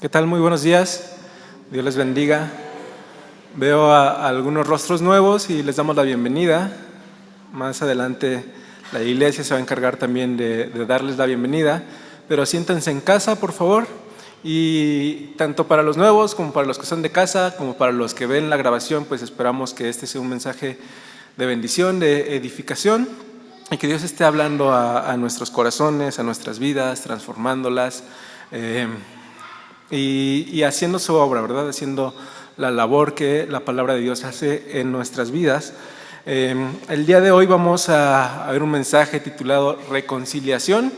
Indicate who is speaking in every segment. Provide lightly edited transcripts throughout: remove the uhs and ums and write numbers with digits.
Speaker 1: ¿Qué tal? Muy buenos días. Dios les bendiga. Veo a algunos rostros nuevos y les damos la bienvenida. Más adelante la iglesia se va a encargar también de darles la bienvenida. Pero siéntense en casa, por favor. Y tanto para los nuevos como para los que son de casa, como para los que ven la grabación, pues esperamos que este sea un mensaje de bendición, de edificación, y que Dios esté hablando a nuestros corazones, a nuestras vidas, transformándolas y haciendo su obra, ¿verdad? Haciendo la labor que la palabra de Dios hace en nuestras vidas. El día de hoy vamos a ver un mensaje titulado Reconciliación,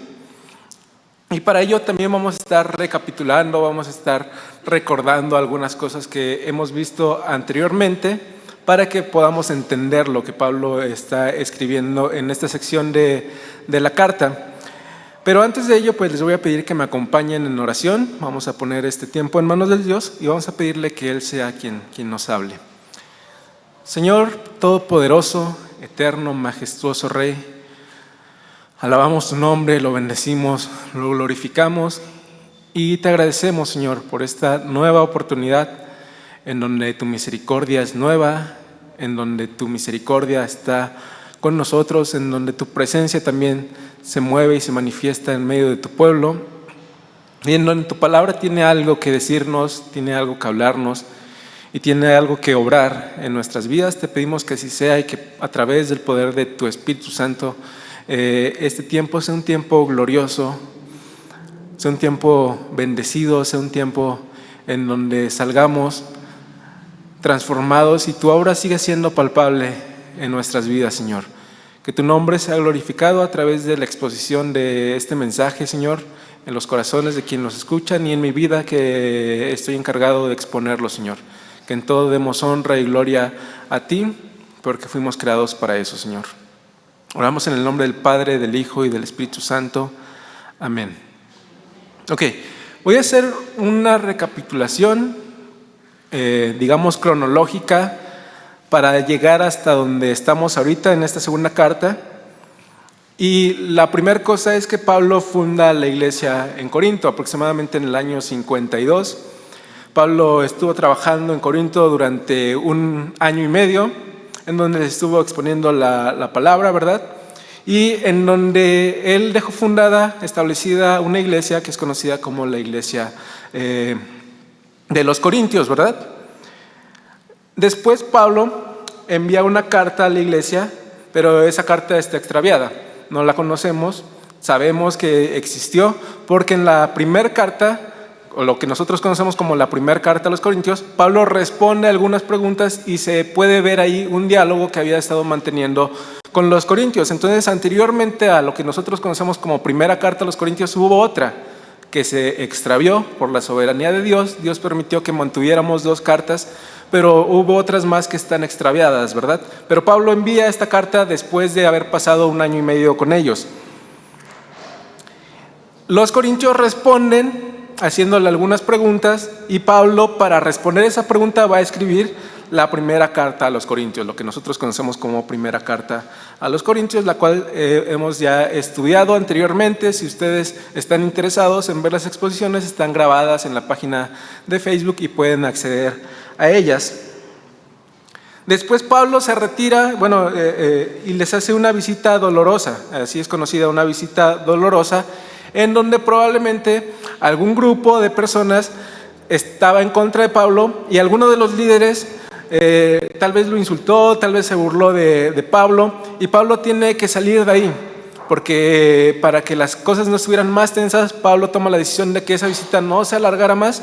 Speaker 1: y para ello también vamos a estar recapitulando, vamos a estar recordando algunas cosas que hemos visto anteriormente para que podamos entender lo que Pablo está escribiendo en esta sección de la carta. Pero antes de ello, pues les voy a pedir que me acompañen en oración. Vamos a poner este tiempo en manos de Dios y vamos a pedirle que Él sea quien nos hable. Señor Todopoderoso, eterno, majestuoso Rey, alabamos tu nombre, lo bendecimos, lo glorificamos y te agradecemos, Señor, por esta nueva oportunidad en donde tu misericordia es nueva, en donde tu misericordia está con nosotros, en donde tu presencia también se mueve y se manifiesta en medio de tu pueblo, y en donde tu palabra tiene algo que decirnos, tiene algo que hablarnos y tiene algo que obrar en nuestras vidas. Te pedimos que así sea y que a través del poder de tu Espíritu Santo este tiempo sea un tiempo glorioso, sea un tiempo bendecido, sea un tiempo en donde salgamos transformados y tu obra siga siendo palpable en nuestras vidas, Señor. Que tu nombre sea glorificado a través de la exposición de este mensaje, Señor, en los corazones de quienes nos escuchan y en mi vida, que estoy encargado de exponerlo, Señor. Que en todo demos honra y gloria a ti, porque fuimos creados para eso, Señor. Oramos en el nombre del Padre, del Hijo y del Espíritu Santo. Amén. Ok, voy a hacer una recapitulación, digamos cronológica, para llegar hasta donde estamos ahorita en esta segunda carta. Y la primera cosa es que Pablo funda la iglesia en Corinto, aproximadamente en el año 52. Pablo estuvo trabajando en Corinto durante 1 año y medio, en donde estuvo exponiendo la palabra, ¿verdad? Y en donde él dejó establecida una iglesia que es conocida como la iglesia de los Corintios, ¿verdad? Después Pablo envía una carta a la iglesia, pero esa carta está extraviada, no la conocemos, sabemos que existió porque en la primera carta, o lo que nosotros conocemos como la primera carta a los Corintios, Pablo responde algunas preguntas y se puede ver ahí un diálogo que había estado manteniendo con los Corintios. Entonces, anteriormente a lo que nosotros conocemos como primera carta a los Corintios, hubo otra que se extravió por la soberanía de Dios. Dios permitió que mantuviéramos 2 cartas, pero hubo otras más que están extraviadas, ¿verdad? Pero Pablo envía esta carta después de haber pasado 1 año y medio con ellos. Los corintios responden haciéndole algunas preguntas y Pablo, para responder esa pregunta, va a escribir la primera carta a los Corintios, lo que nosotros conocemos como primera carta a los Corintios, la cual hemos ya estudiado anteriormente. Si ustedes están interesados en ver las exposiciones, están grabadas en la página de Facebook y pueden acceder a ellas. Después Pablo se retira, y les hace una visita dolorosa, así es conocida, una visita dolorosa, en donde probablemente algún grupo de personas estaba en contra de Pablo y alguno de los líderes tal vez lo insultó, tal vez se burló de Pablo, y Pablo tiene que salir de ahí, porque para que las cosas no estuvieran más tensas, Pablo toma la decisión de que esa visita no se alargara más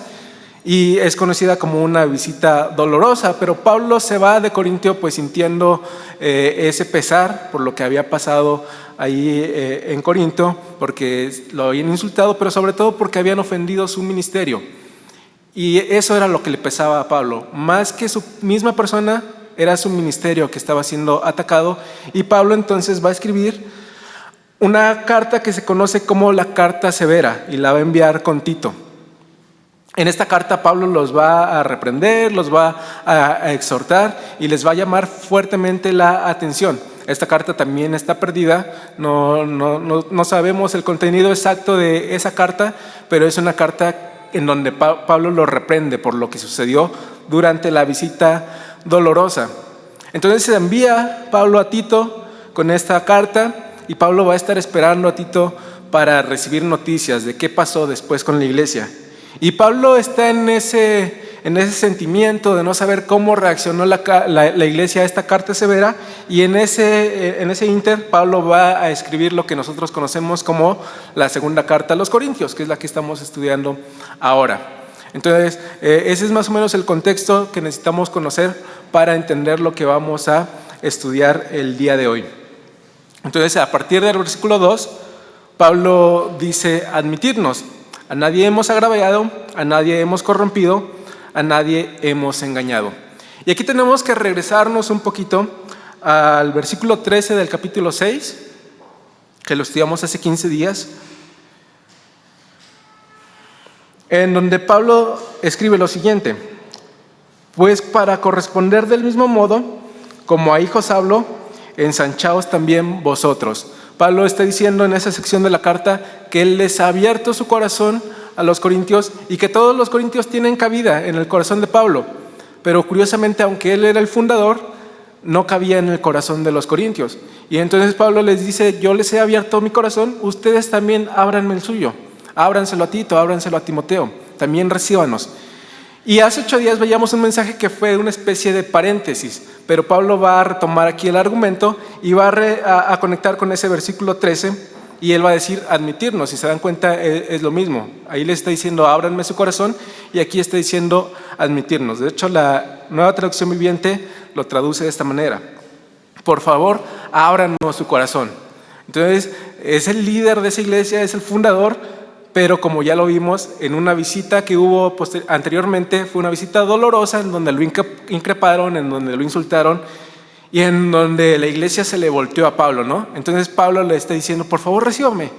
Speaker 1: y es conocida como una visita dolorosa. Pero Pablo se va de Corintio pues sintiendo ese pesar por lo que había pasado ahí en Corinto, porque lo habían insultado, pero sobre todo porque habían ofendido su ministerio. Y eso era lo que le pesaba a Pablo, más que su misma persona, era su ministerio que estaba siendo atacado. Y Pablo entonces va a escribir una carta que se conoce como la carta severa y la va a enviar con Tito. En esta carta Pablo los va a reprender, los va a exhortar y les va a llamar fuertemente la atención. Esta carta también está perdida, no sabemos el contenido exacto de esa carta, pero es una carta en donde Pablo lo reprende por lo que sucedió durante la visita dolorosa. Entonces se envía Pablo a Tito con esta carta y Pablo va a estar esperando a Tito para recibir noticias de qué pasó después con la iglesia. Y Pablo está en ese sentimiento de no saber cómo reaccionó la iglesia a esta carta severa, y en ese inter Pablo va a escribir lo que nosotros conocemos como la segunda carta a los Corintios, que es la que estamos estudiando ahora. Entonces, ese es más o menos el contexto que necesitamos conocer para entender lo que vamos a estudiar el día de hoy. Entonces, a partir del versículo 2, Pablo dice: admitirnos. A nadie hemos agraviado, a nadie hemos corrompido, a nadie hemos engañado. Y aquí tenemos que regresarnos un poquito al versículo 13 del capítulo 6, que lo estudiamos hace 15 días, en donde Pablo escribe lo siguiente: pues para corresponder del mismo modo, como a hijos hablo, ensanchaos también vosotros. Pablo está diciendo en esa sección de la carta que él les ha abierto su corazón a los corintios y que todos los corintios tienen cabida en el corazón de Pablo. Pero curiosamente, aunque él era el fundador, no cabía en el corazón de los corintios. Y entonces Pablo les dice: yo les he abierto mi corazón, ustedes también ábranme el suyo. Ábranselo a Tito, ábranselo a Timoteo, también recíbanos. Y hace 8 días veíamos un mensaje que fue una especie de paréntesis, pero Pablo va a retomar aquí el argumento y va a conectar con ese versículo 13, y él va a decir admitirnos. Si se dan cuenta, es lo mismo. Ahí le está diciendo ábranme su corazón, y aquí está diciendo admitirnos. De hecho, la Nueva Traducción Viviente lo traduce de esta manera: por favor, ábranos su corazón. Entonces, es el líder de esa iglesia, es el fundador, pero como ya lo vimos en una visita que hubo anteriormente, fue una visita dolorosa en donde lo increparon, en donde lo insultaron y en donde la iglesia se le volteó a Pablo, ¿no? Entonces Pablo le está diciendo: por favor, recíbanme,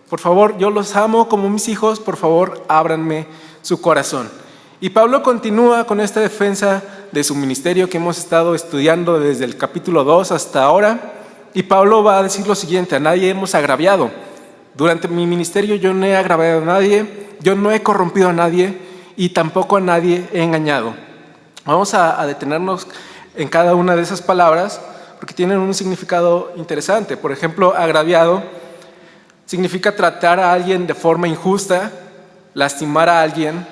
Speaker 1: por favor, yo los amo como mis hijos, por favor, ábranme su corazón. Y Pablo continúa con esta defensa de su ministerio que hemos estado estudiando desde el capítulo 2 hasta ahora, y Pablo va a decir lo siguiente: a nadie hemos agraviado. Durante mi ministerio yo no he agraviado a nadie, yo no he corrompido a nadie y tampoco a nadie he engañado. Vamos a detenernos en cada una de esas palabras porque tienen un significado interesante. Por ejemplo, agraviado significa tratar a alguien de forma injusta, lastimar a alguien,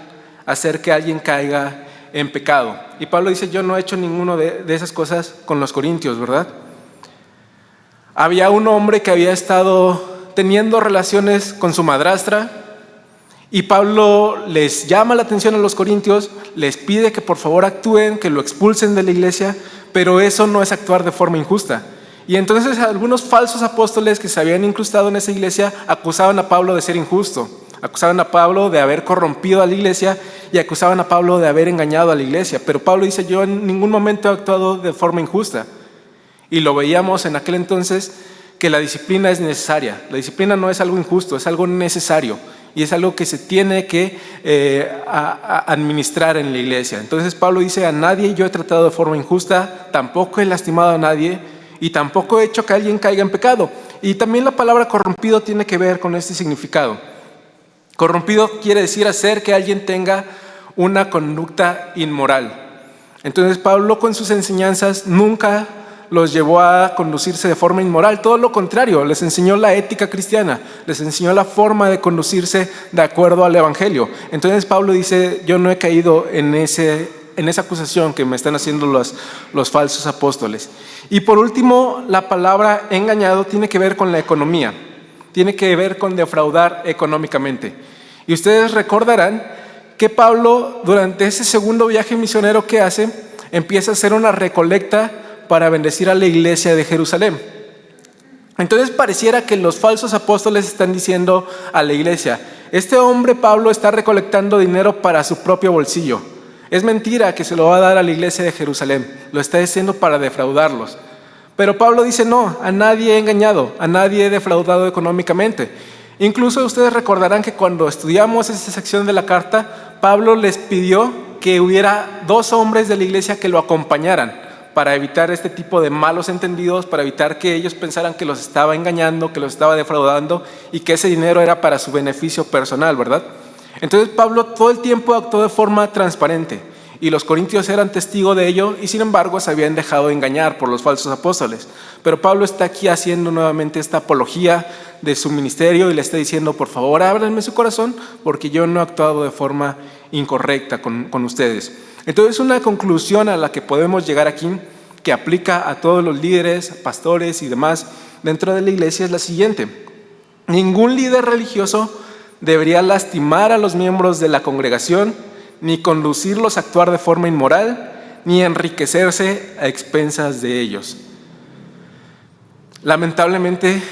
Speaker 1: hacer que alguien caiga en pecado. Y Pablo dice: yo no he hecho ninguna de esas cosas con los corintios, ¿verdad? Había un hombre que había estado teniendo relaciones con su madrastra, y Pablo les llama la atención a los corintios, les pide que por favor actúen, que lo expulsen de la iglesia, pero eso no es actuar de forma injusta. Y entonces algunos falsos apóstoles que se habían incrustado en esa iglesia acusaban a Pablo de ser injusto, acusaban a Pablo de haber corrompido a la iglesia y acusaban a Pablo de haber engañado a la iglesia. Pero Pablo dice: yo en ningún momento he actuado de forma injusta. Y lo veíamos en aquel entonces, que la disciplina es necesaria. La disciplina no es algo injusto, es algo necesario y es algo que se tiene que administrar en la iglesia. Entonces Pablo dice: a nadie yo he tratado de forma injusta, tampoco he lastimado a nadie y tampoco he hecho que alguien caiga en pecado. Y también la palabra corrompido tiene que ver con este significado. Corrompido quiere decir hacer que alguien tenga una conducta inmoral. Entonces Pablo, con sus enseñanzas, nunca los llevó a conducirse de forma inmoral, todo lo contrario, les enseñó la ética cristiana, les enseñó la forma de conducirse de acuerdo al evangelio. Entonces Pablo dice: yo no he caído en esa acusación que me están haciendo los falsos apóstoles. Y por último, la palabra engañado tiene que ver con la economía, tiene que ver con defraudar económicamente. Y ustedes recordarán que Pablo, durante ese segundo viaje misionero que hace, empieza a hacer una recolecta para bendecir a la iglesia de Jerusalén. Entonces pareciera que los falsos apóstoles están diciendo a la iglesia: este hombre Pablo está recolectando dinero para su propio bolsillo. Es mentira que se lo va a dar a la iglesia de Jerusalén, lo está diciendo para defraudarlos. Pero Pablo dice: no, a nadie he engañado, a nadie he defraudado económicamente. Incluso ustedes recordarán que cuando estudiamos esa sección de la carta, Pablo les pidió que hubiera 2 hombres de la iglesia que lo acompañaran, para evitar este tipo de malos entendidos, para evitar que ellos pensaran que los estaba engañando, que los estaba defraudando y que ese dinero era para su beneficio personal, ¿verdad? Entonces Pablo todo el tiempo actuó de forma transparente y los corintios eran testigos de ello y sin embargo se habían dejado engañar por los falsos apóstoles. Pero Pablo está aquí haciendo nuevamente esta apología de su ministerio y le está diciendo: por favor, ábranme su corazón porque yo no he actuado de forma incorrecta con ustedes. Entonces una conclusión a la que podemos llegar aquí, que aplica a todos los líderes, pastores y demás dentro de la iglesia, es la siguiente: ningún líder religioso debería lastimar a los miembros de la congregación, ni conducirlos a actuar de forma inmoral, ni enriquecerse a expensas de ellos. Lamentablemente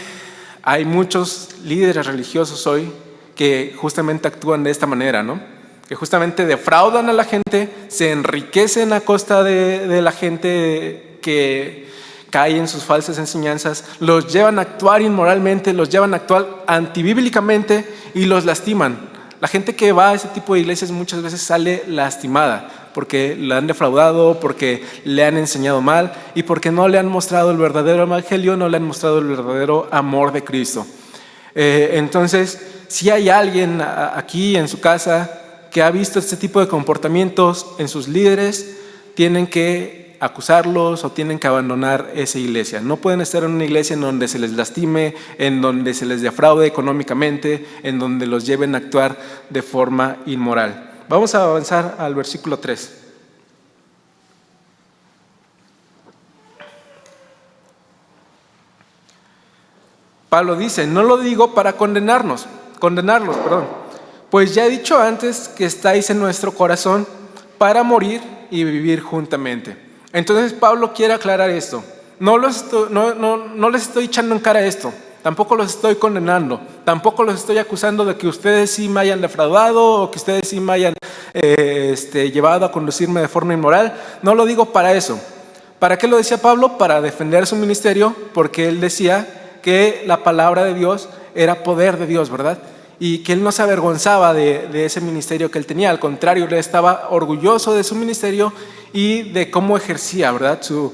Speaker 1: hay muchos líderes religiosos hoy que justamente actúan de esta manera, ¿no? Que justamente defraudan a la gente, se enriquecen a costa de la gente que cae en sus falsas enseñanzas, los llevan a actuar inmoralmente, los llevan a actuar antibíblicamente y los lastiman. La gente que va a ese tipo de iglesias muchas veces sale lastimada porque la han defraudado, porque le han enseñado mal y porque no le han mostrado el verdadero evangelio, no le han mostrado el verdadero amor de Cristo. Entonces, si hay alguien aquí en su casa que ha visto este tipo de comportamientos en sus líderes, tienen que acusarlos o tienen que abandonar esa iglesia. No pueden estar en una iglesia en donde se les lastime, en donde se les defraude económicamente, en donde los lleven a actuar de forma inmoral. Vamos a avanzar al versículo 3. Pablo dice: no lo digo para condenarlos, pues ya he dicho antes que estáis en nuestro corazón para morir y vivir juntamente. Entonces Pablo quiere aclarar esto. No les estoy echando en cara esto, tampoco los estoy condenando, tampoco los estoy acusando de que ustedes sí me hayan defraudado o que ustedes sí me hayan llevado a conducirme de forma inmoral. No lo digo para eso. ¿Para qué lo decía Pablo? Para defender su ministerio, porque él decía que la palabra de Dios era poder de Dios, ¿verdad? Y que él no se avergonzaba de ese ministerio que él tenía. Al contrario, él estaba orgulloso de su ministerio y de cómo ejercía, ¿verdad?, su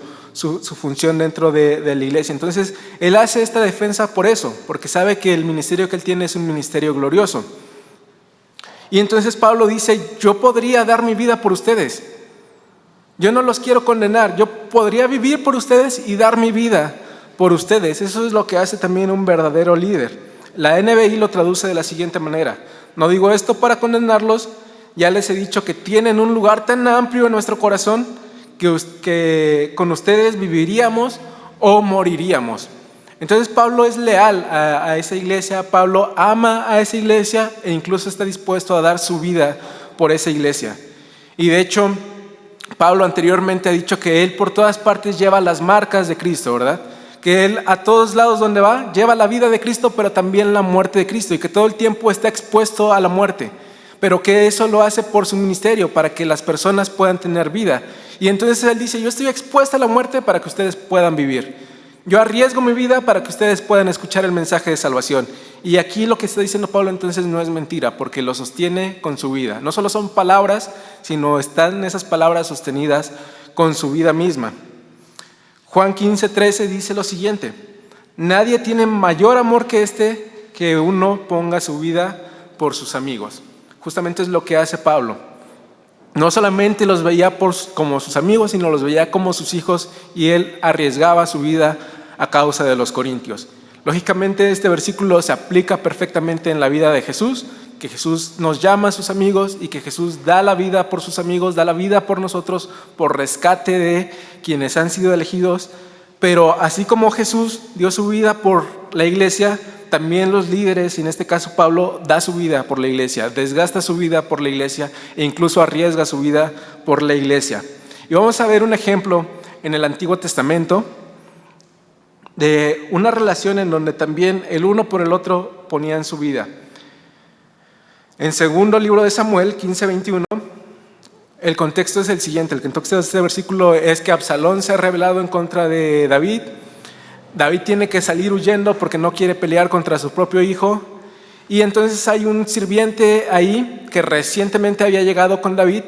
Speaker 1: función dentro de la iglesia. Entonces, él hace esta defensa por eso, porque sabe que el ministerio que él tiene es un ministerio glorioso. Y entonces Pablo dice: yo podría dar mi vida por ustedes. Yo no los quiero condenar. Yo podría vivir por ustedes y dar mi vida por ustedes. Eso es lo que hace también un verdadero líder. La NBI lo traduce de la siguiente manera: no digo esto para condenarlos, ya les he dicho que tienen un lugar tan amplio en nuestro corazón que con ustedes viviríamos o moriríamos. Entonces Pablo es leal a esa iglesia, Pablo ama a esa iglesia e incluso está dispuesto a dar su vida por esa iglesia. Y de hecho, Pablo anteriormente ha dicho que él por todas partes lleva las marcas de Cristo, ¿verdad? Que él a todos lados donde va lleva la vida de Cristo, pero también la muerte de Cristo, y que todo el tiempo está expuesto a la muerte, pero que eso lo hace por su ministerio, para que las personas puedan tener vida. Y entonces él dice: yo estoy expuesto a la muerte para que ustedes puedan vivir. Yo arriesgo mi vida para que ustedes puedan escuchar el mensaje de salvación. Y aquí lo que está diciendo Pablo entonces no es mentira, porque lo sostiene con su vida. No solo son palabras, sino están esas palabras sostenidas con su vida misma. Juan 15:13 dice lo siguiente: nadie tiene mayor amor que este, que uno ponga su vida por sus amigos. Justamente es lo que hace Pablo. No solamente los veía como sus amigos, sino los veía como sus hijos, y él arriesgaba su vida a causa de los corintios. Lógicamente este versículo se aplica perfectamente en la vida de Jesús, que Jesús nos llama a sus amigos y que Jesús da la vida por sus amigos, da la vida por nosotros, por rescate de quienes han sido elegidos. Pero así como Jesús dio su vida por la iglesia, también los líderes, y en este caso Pablo, da su vida por la iglesia, desgasta su vida por la iglesia e incluso arriesga su vida por la iglesia. Y vamos a ver un ejemplo en el Antiguo Testamento de una relación en donde también el uno por el otro ponían su vida. En segundo libro de Samuel 15:21, el contexto es el siguiente. El contexto de este versículo es que Absalón se ha rebelado en contra de David. David tiene que salir huyendo porque no quiere pelear contra su propio hijo. Y entonces hay un sirviente ahí que recientemente había llegado con David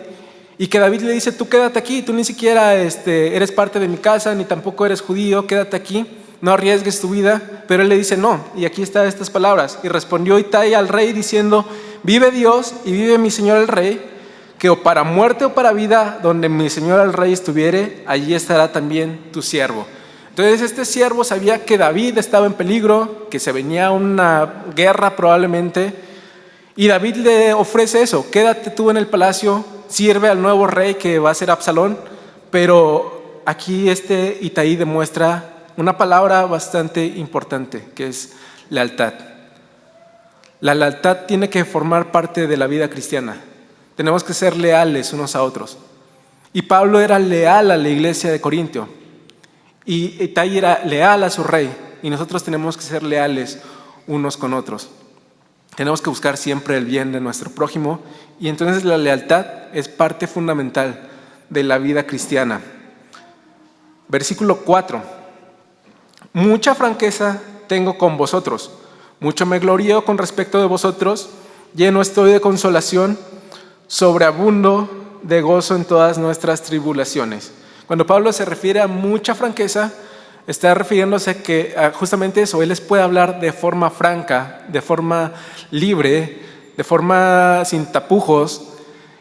Speaker 1: y que David le dice: tú quédate aquí, tú ni siquiera eres parte de mi casa, ni tampoco eres judío, quédate aquí, no arriesgues tu vida. Pero él le dice: no, y aquí están estas palabras: y respondió Itai al rey diciendo: vive Dios y vive mi Señor el Rey, que o para muerte o para vida, donde mi Señor el Rey estuviere, allí estará también tu siervo. Entonces este siervo sabía que David estaba en peligro, que se venía una guerra probablemente, y David le ofrece eso: quédate tú en el palacio, sirve al nuevo rey que va a ser Absalón. Pero aquí Itaí demuestra una palabra bastante importante, que es lealtad. La lealtad tiene que formar parte de la vida cristiana. Tenemos que ser leales unos a otros. Y Pablo era leal a la iglesia de Corintio, y Itaí era leal a su rey, y nosotros tenemos que ser leales unos con otros. Tenemos que buscar siempre el bien de nuestro prójimo, y entonces la lealtad es parte fundamental de la vida cristiana. Versículo 4. Mucha franqueza tengo con vosotros, mucho me glorío con respecto de vosotros, lleno estoy de consolación, sobreabundo de gozo en todas nuestras tribulaciones. Cuando Pablo se refiere a mucha franqueza, está refiriéndose a que justamente eso, él les puede hablar de forma franca, de forma libre, de forma sin tapujos,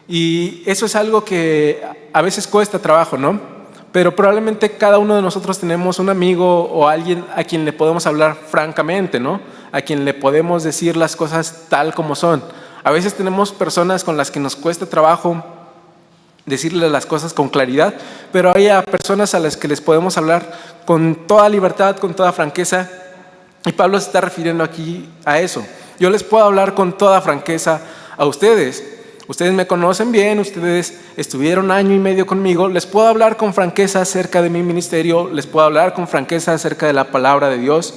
Speaker 1: y eso es algo que a veces cuesta trabajo, ¿no? Pero probablemente cada uno de nosotros tenemos un amigo o alguien a quien le podemos hablar francamente, ¿no? A quien le podemos decir las cosas tal como son. A veces tenemos personas con las que nos cuesta trabajo decirles las cosas con claridad, pero hay personas a las que les podemos hablar con toda libertad, con toda franqueza, y Pablo se está refiriendo aquí a eso. Yo les puedo hablar con toda franqueza a ustedes. Ustedes me conocen bien, ustedes estuvieron 1 año y medio conmigo, les puedo hablar con franqueza acerca de mi ministerio, les puedo hablar con franqueza acerca de la palabra de Dios.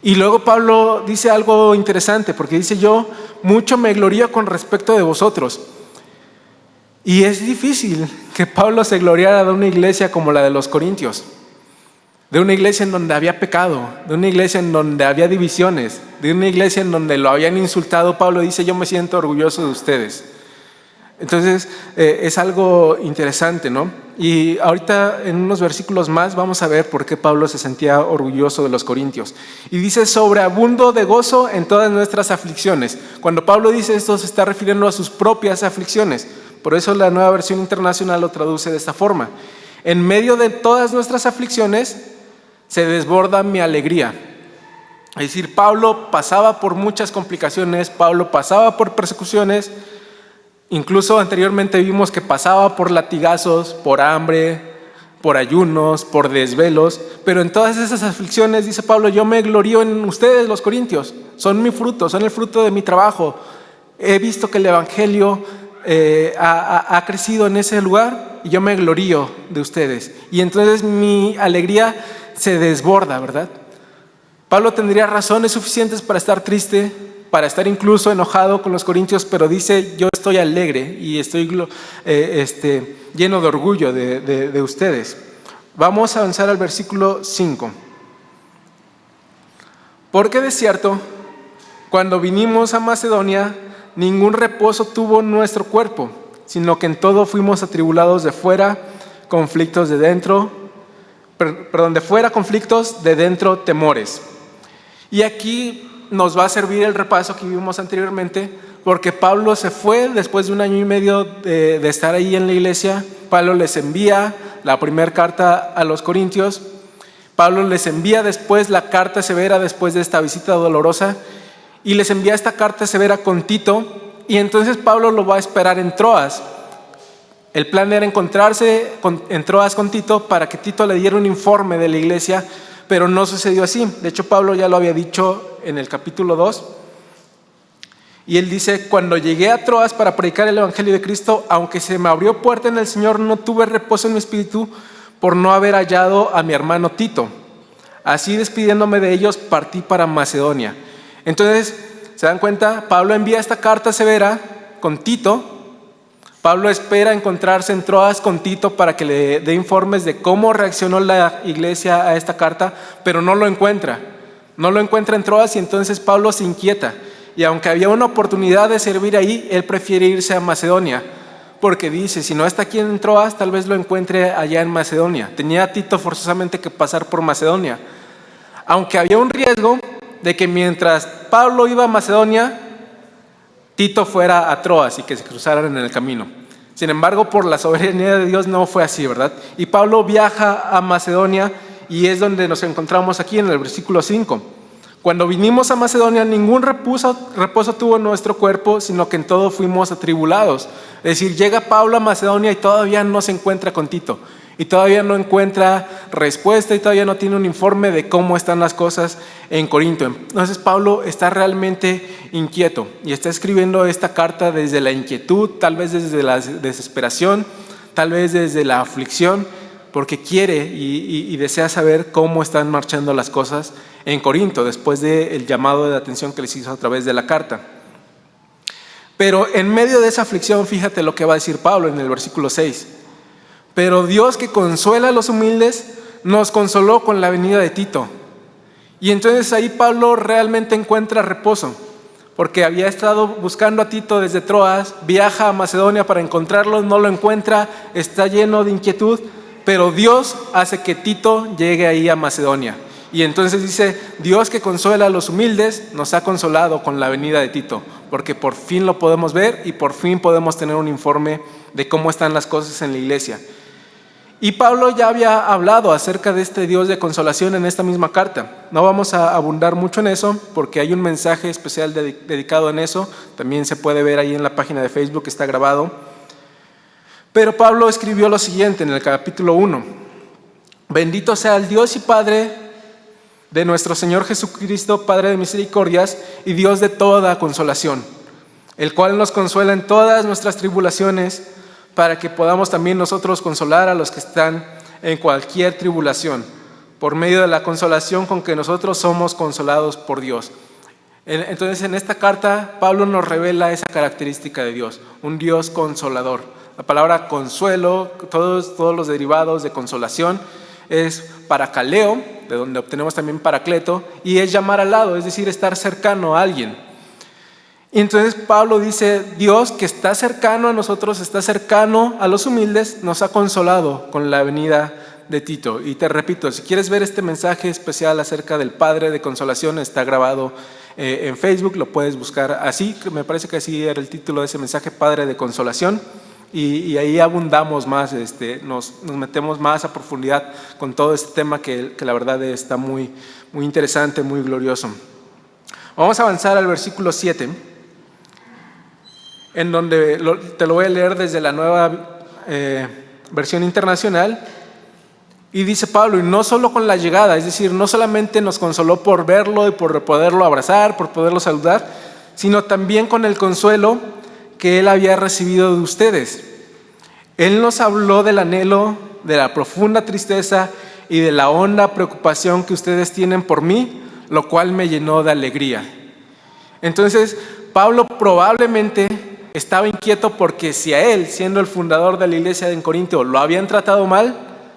Speaker 1: Y luego Pablo dice algo interesante, porque dice: yo mucho me glorío con respecto de vosotros. Y es difícil que Pablo se gloriara de una iglesia como la de los Corintios, de una iglesia en donde había pecado, de una iglesia en donde había divisiones, de una iglesia en donde lo habían insultado. Pablo dice: yo me siento orgulloso de ustedes. Entonces es algo interesante, ¿no? Y ahorita en unos versículos más vamos a ver por qué Pablo se sentía orgulloso de los corintios. Y dice: sobreabundo de gozo en todas nuestras aflicciones. Cuando Pablo dice esto, se está refiriendo a sus propias aflicciones. Por eso la Nueva Versión Internacional lo traduce de esta forma: en medio de todas nuestras aflicciones se desborda mi alegría. Es decir, Pablo pasaba por muchas complicaciones, Pablo pasaba por persecuciones, incluso anteriormente vimos que pasaba por latigazos, por hambre, por ayunos, por desvelos, pero en todas esas aflicciones, dice Pablo, yo me glorío en ustedes, los corintios, son mi fruto, son el fruto de mi trabajo. He visto que el evangelio ha crecido en ese lugar y yo me glorío de ustedes, y entonces mi alegría se desborda, ¿verdad? Pablo tendría razones suficientes para estar triste, para estar incluso enojado con los corintios, pero dice: yo estoy alegre y estoy lleno de orgullo de ustedes. Vamos a avanzar al versículo 5. Porque de cierto, cuando vinimos a Macedonia, ningún reposo tuvo nuestro cuerpo, sino que en todo fuimos atribulados de fuera, conflictos de dentro, de fuera conflictos, de dentro temores. Y aquí nos va a servir el repaso que vimos anteriormente, porque Pablo se fue después de 1 año y medio de estar ahí en la iglesia. Pablo les envía la primera carta a los corintios. Pablo les envía después la carta severa después de esta visita dolorosa, y les envía esta carta severa con Tito, y entonces Pablo lo va a esperar en Troas. El plan era encontrarse en Troas con Tito para que Tito le diera un informe de la iglesia, pero no sucedió así. De hecho, Pablo ya lo había dicho en el capítulo 2, y él dice: cuando llegué a Troas para predicar el evangelio de Cristo, aunque se me abrió puerta en el Señor, no tuve reposo en mi espíritu por no haber hallado a mi hermano Tito. Así, despidiéndome de ellos, partí para Macedonia. Entonces, ¿se dan cuenta? Pablo envía esta carta severa con Tito. Pablo espera encontrarse en Troas con Tito para que le dé informes de cómo reaccionó la iglesia a esta carta, pero no lo encuentra. No lo encuentra en Troas, y entonces Pablo se inquieta. Y aunque había una oportunidad de servir ahí, él prefiere irse a Macedonia, porque dice: si no está aquí en Troas, tal vez lo encuentre allá en Macedonia. Tenía a Tito forzosamente que pasar por Macedonia. Aunque había un riesgo de que mientras Pablo iba a Macedonia, Tito fuera a Troas y que se cruzaran en el camino. Sin embargo, por la soberanía de Dios no fue así, ¿verdad? Y Pablo viaja a Macedonia y es donde nos encontramos aquí en el versículo 5. Cuando vinimos a Macedonia, ningún reposo tuvo nuestro cuerpo, sino que en todo fuimos atribulados. Es decir, llega Pablo a Macedonia y todavía no se encuentra con Tito. Y todavía no encuentra respuesta y todavía no tiene un informe de cómo están las cosas en Corinto. Entonces Pablo está realmente inquieto y está escribiendo esta carta desde la inquietud, tal vez desde la desesperación, tal vez desde la aflicción, porque quiere y desea saber cómo están marchando las cosas en Corinto después del llamado de atención que les hizo a través de la carta. Pero en medio de esa aflicción, fíjate lo que va a decir Pablo en el versículo 6. Pero Dios, que consuela a los humildes, nos consoló con la venida de Tito. Y entonces ahí Pablo realmente encuentra reposo, porque había estado buscando a Tito desde Troas, viaja a Macedonia para encontrarlo, no lo encuentra, está lleno de inquietud, pero Dios hace que Tito llegue ahí a Macedonia. Y entonces dice, Dios que consuela a los humildes, nos ha consolado con la venida de Tito, porque por fin lo podemos ver y por fin podemos tener un informe de cómo están las cosas en la iglesia. Y Pablo ya había hablado acerca de este Dios de consolación en esta misma carta. No vamos a abundar mucho en eso porque hay un mensaje especial dedicado en eso. También se puede ver ahí en la página de Facebook, está grabado. Pero Pablo escribió lo siguiente en el capítulo 1. Bendito sea el Dios y Padre de nuestro Señor Jesucristo, Padre de misericordias y Dios de toda consolación, el cual nos consuela en todas nuestras tribulaciones, para que podamos también nosotros consolar a los que están en cualquier tribulación, por medio de la consolación con que nosotros somos consolados por Dios. Entonces en esta carta Pablo nos revela esa característica de Dios, un Dios consolador. La palabra consuelo, todos los derivados de consolación, es parakaleo, de donde obtenemos también paracleto, y es llamar al lado, es decir, estar cercano a alguien. Y entonces Pablo dice, Dios que está cercano a nosotros, está cercano a los humildes, nos ha consolado con la venida de Tito. Y te repito, si quieres ver este mensaje especial acerca del Padre de Consolación, está grabado en Facebook, lo puedes buscar así, me parece que así era el título de ese mensaje, Padre de Consolación. Y ahí abundamos más, nos metemos más a profundidad con todo este tema que la verdad está muy, muy interesante, muy glorioso. Vamos a avanzar al versículo 7. En donde te lo voy a leer desde la nueva versión internacional. Y dice Pablo, y no solo con la llegada, es decir, no solamente nos consoló por verlo y por poderlo abrazar, por poderlo saludar, sino también con el consuelo que él había recibido de ustedes. Él nos habló del anhelo, de la profunda tristeza y de la honda preocupación que ustedes tienen por mí, lo cual me llenó de alegría. Entonces, Pablo probablemente estaba inquieto porque si a él, siendo el fundador de la iglesia en Corinto, lo habían tratado mal,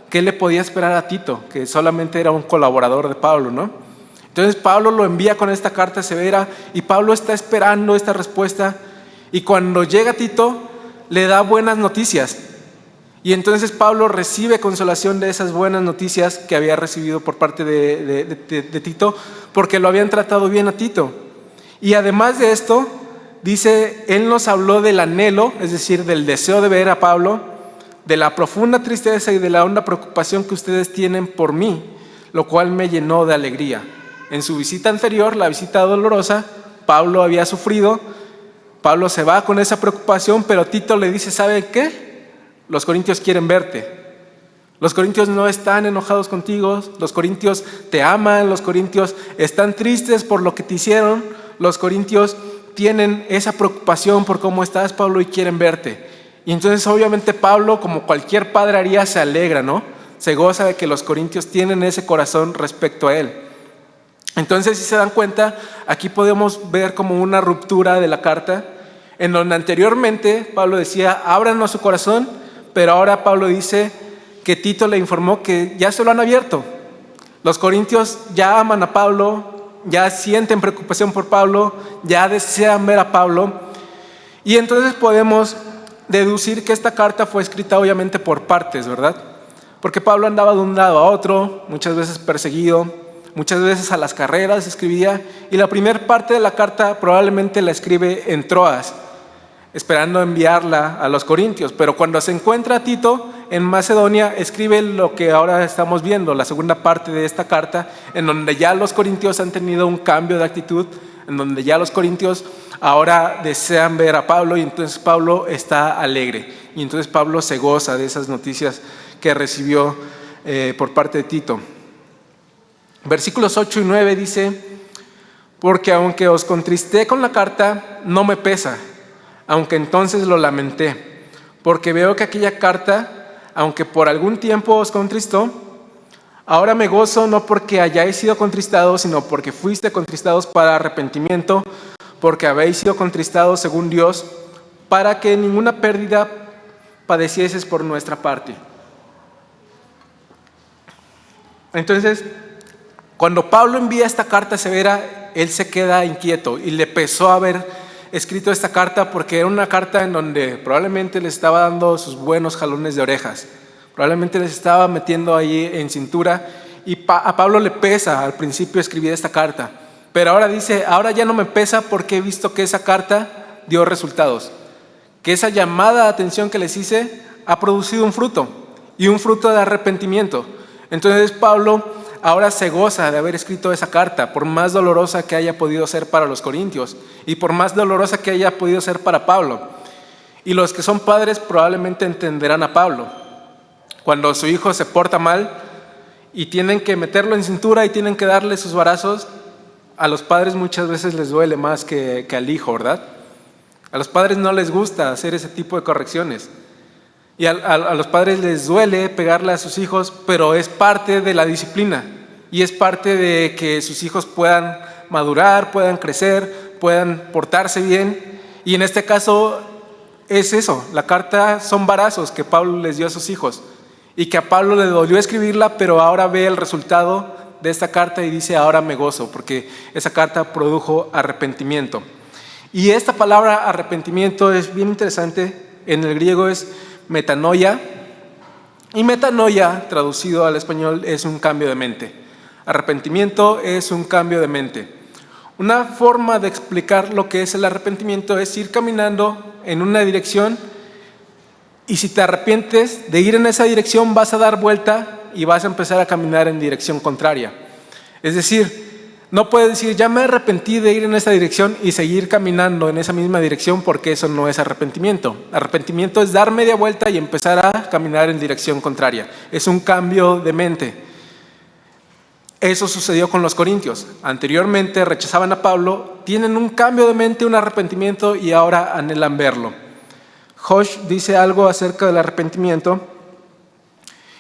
Speaker 1: ¿qué le podía esperar a Tito? Que solamente era un colaborador de Pablo, ¿no? Entonces Pablo lo envía con esta carta severa y Pablo está esperando esta respuesta y cuando llega Tito le da buenas noticias. Y entonces Pablo recibe consolación de esas buenas noticias que había recibido por parte de Tito porque lo habían tratado bien a Tito. Y además de esto, dice, él nos habló del anhelo, es decir, del deseo de ver a Pablo, de la profunda tristeza y de la honda preocupación que ustedes tienen por mí, lo cual me llenó de alegría. En su visita anterior, la visita dolorosa, Pablo había sufrido, Pablo se va con esa preocupación, pero Tito le dice, ¿sabe qué? Los corintios quieren verte. Los corintios no están enojados contigo, los corintios te aman, los corintios están tristes por lo que te hicieron, los corintios tienen esa preocupación por cómo estás, Pablo, y quieren verte. Y entonces obviamente Pablo, como cualquier padre haría, se alegra, ¿no? Se goza de que los corintios tienen ese corazón respecto a él. Entonces, si se dan cuenta, aquí podemos ver como una ruptura de la carta, en donde anteriormente Pablo decía, ábranos su corazón, pero ahora Pablo dice que Tito le informó que ya se lo han abierto. Los corintios ya aman a Pablo, ya sienten preocupación por Pablo, ya desean ver a Pablo. Y entonces podemos deducir que esta carta fue escrita obviamente por partes, ¿verdad? Porque Pablo andaba de un lado a otro, muchas veces perseguido, muchas veces a las carreras escribía, y la primera parte de la carta probablemente la escribe en Troas, esperando enviarla a los corintios, pero cuando se encuentra a Tito en Macedonia, escribe lo que ahora estamos viendo, la segunda parte de esta carta, en donde ya los corintios han tenido un cambio de actitud, en donde ya los corintios ahora desean ver a Pablo, y entonces Pablo está alegre, y entonces Pablo se goza de esas noticias que recibió por parte de Tito. Versículos 8 y 9 dice: porque aunque os contristé con la carta, no me pesa, aunque entonces lo lamenté, porque veo que aquella carta, aunque por algún tiempo os contristó, ahora me gozo no porque hayáis sido contristados, sino porque fuiste contristados para arrepentimiento, porque habéis sido contristados según Dios, para que ninguna pérdida padecieses por nuestra parte. Entonces, cuando Pablo envía esta carta severa, él se queda inquieto y le pesó haber escrito esta carta, porque era una carta en donde probablemente les estaba dando sus buenos jalones de orejas, probablemente les estaba metiendo ahí en cintura, y a Pablo le pesa al principio escribir esta carta, pero ahora dice: ahora ya no me pesa porque he visto que esa carta dio resultados, que esa llamada de atención que les hice ha producido un fruto, y un fruto de arrepentimiento. Entonces Pablo ahora se goza de haber escrito esa carta, por más dolorosa que haya podido ser para los corintios y por más dolorosa que haya podido ser para Pablo. Y los que son padres probablemente entenderán a Pablo. Cuando su hijo se porta mal y tienen que meterlo en cintura y tienen que darle sus varazos, a los padres muchas veces les duele más que al hijo, ¿verdad? A los padres no les gusta hacer ese tipo de correcciones. Y a los padres les duele pegarle a sus hijos, pero es parte de la disciplina y es parte de que sus hijos puedan madurar, puedan crecer, puedan portarse bien. Y en este caso es eso, la carta son varazos que Pablo les dio a sus hijos y que a Pablo le dolió escribirla, pero ahora ve el resultado de esta carta y dice: ahora me gozo, porque esa carta produjo arrepentimiento. Y esta palabra arrepentimiento es bien interesante, en el griego es metanoia, y metanoia traducido al español es un cambio de mente. Arrepentimiento es un cambio de mente. Una forma de explicar lo que es el arrepentimiento es ir caminando en una dirección, y si te arrepientes de ir en esa dirección vas a dar vuelta y vas a empezar a caminar en dirección contraria. Es decir, no puedes decir: ya me arrepentí de ir en esa dirección y seguir caminando en esa misma dirección, porque eso no es arrepentimiento. Arrepentimiento es dar media vuelta y empezar a caminar en dirección contraria. Es un cambio de mente. Eso sucedió con los corintios. Anteriormente rechazaban a Pablo, tienen un cambio de mente, un arrepentimiento, y ahora anhelan verlo. Hosh dice algo acerca del arrepentimiento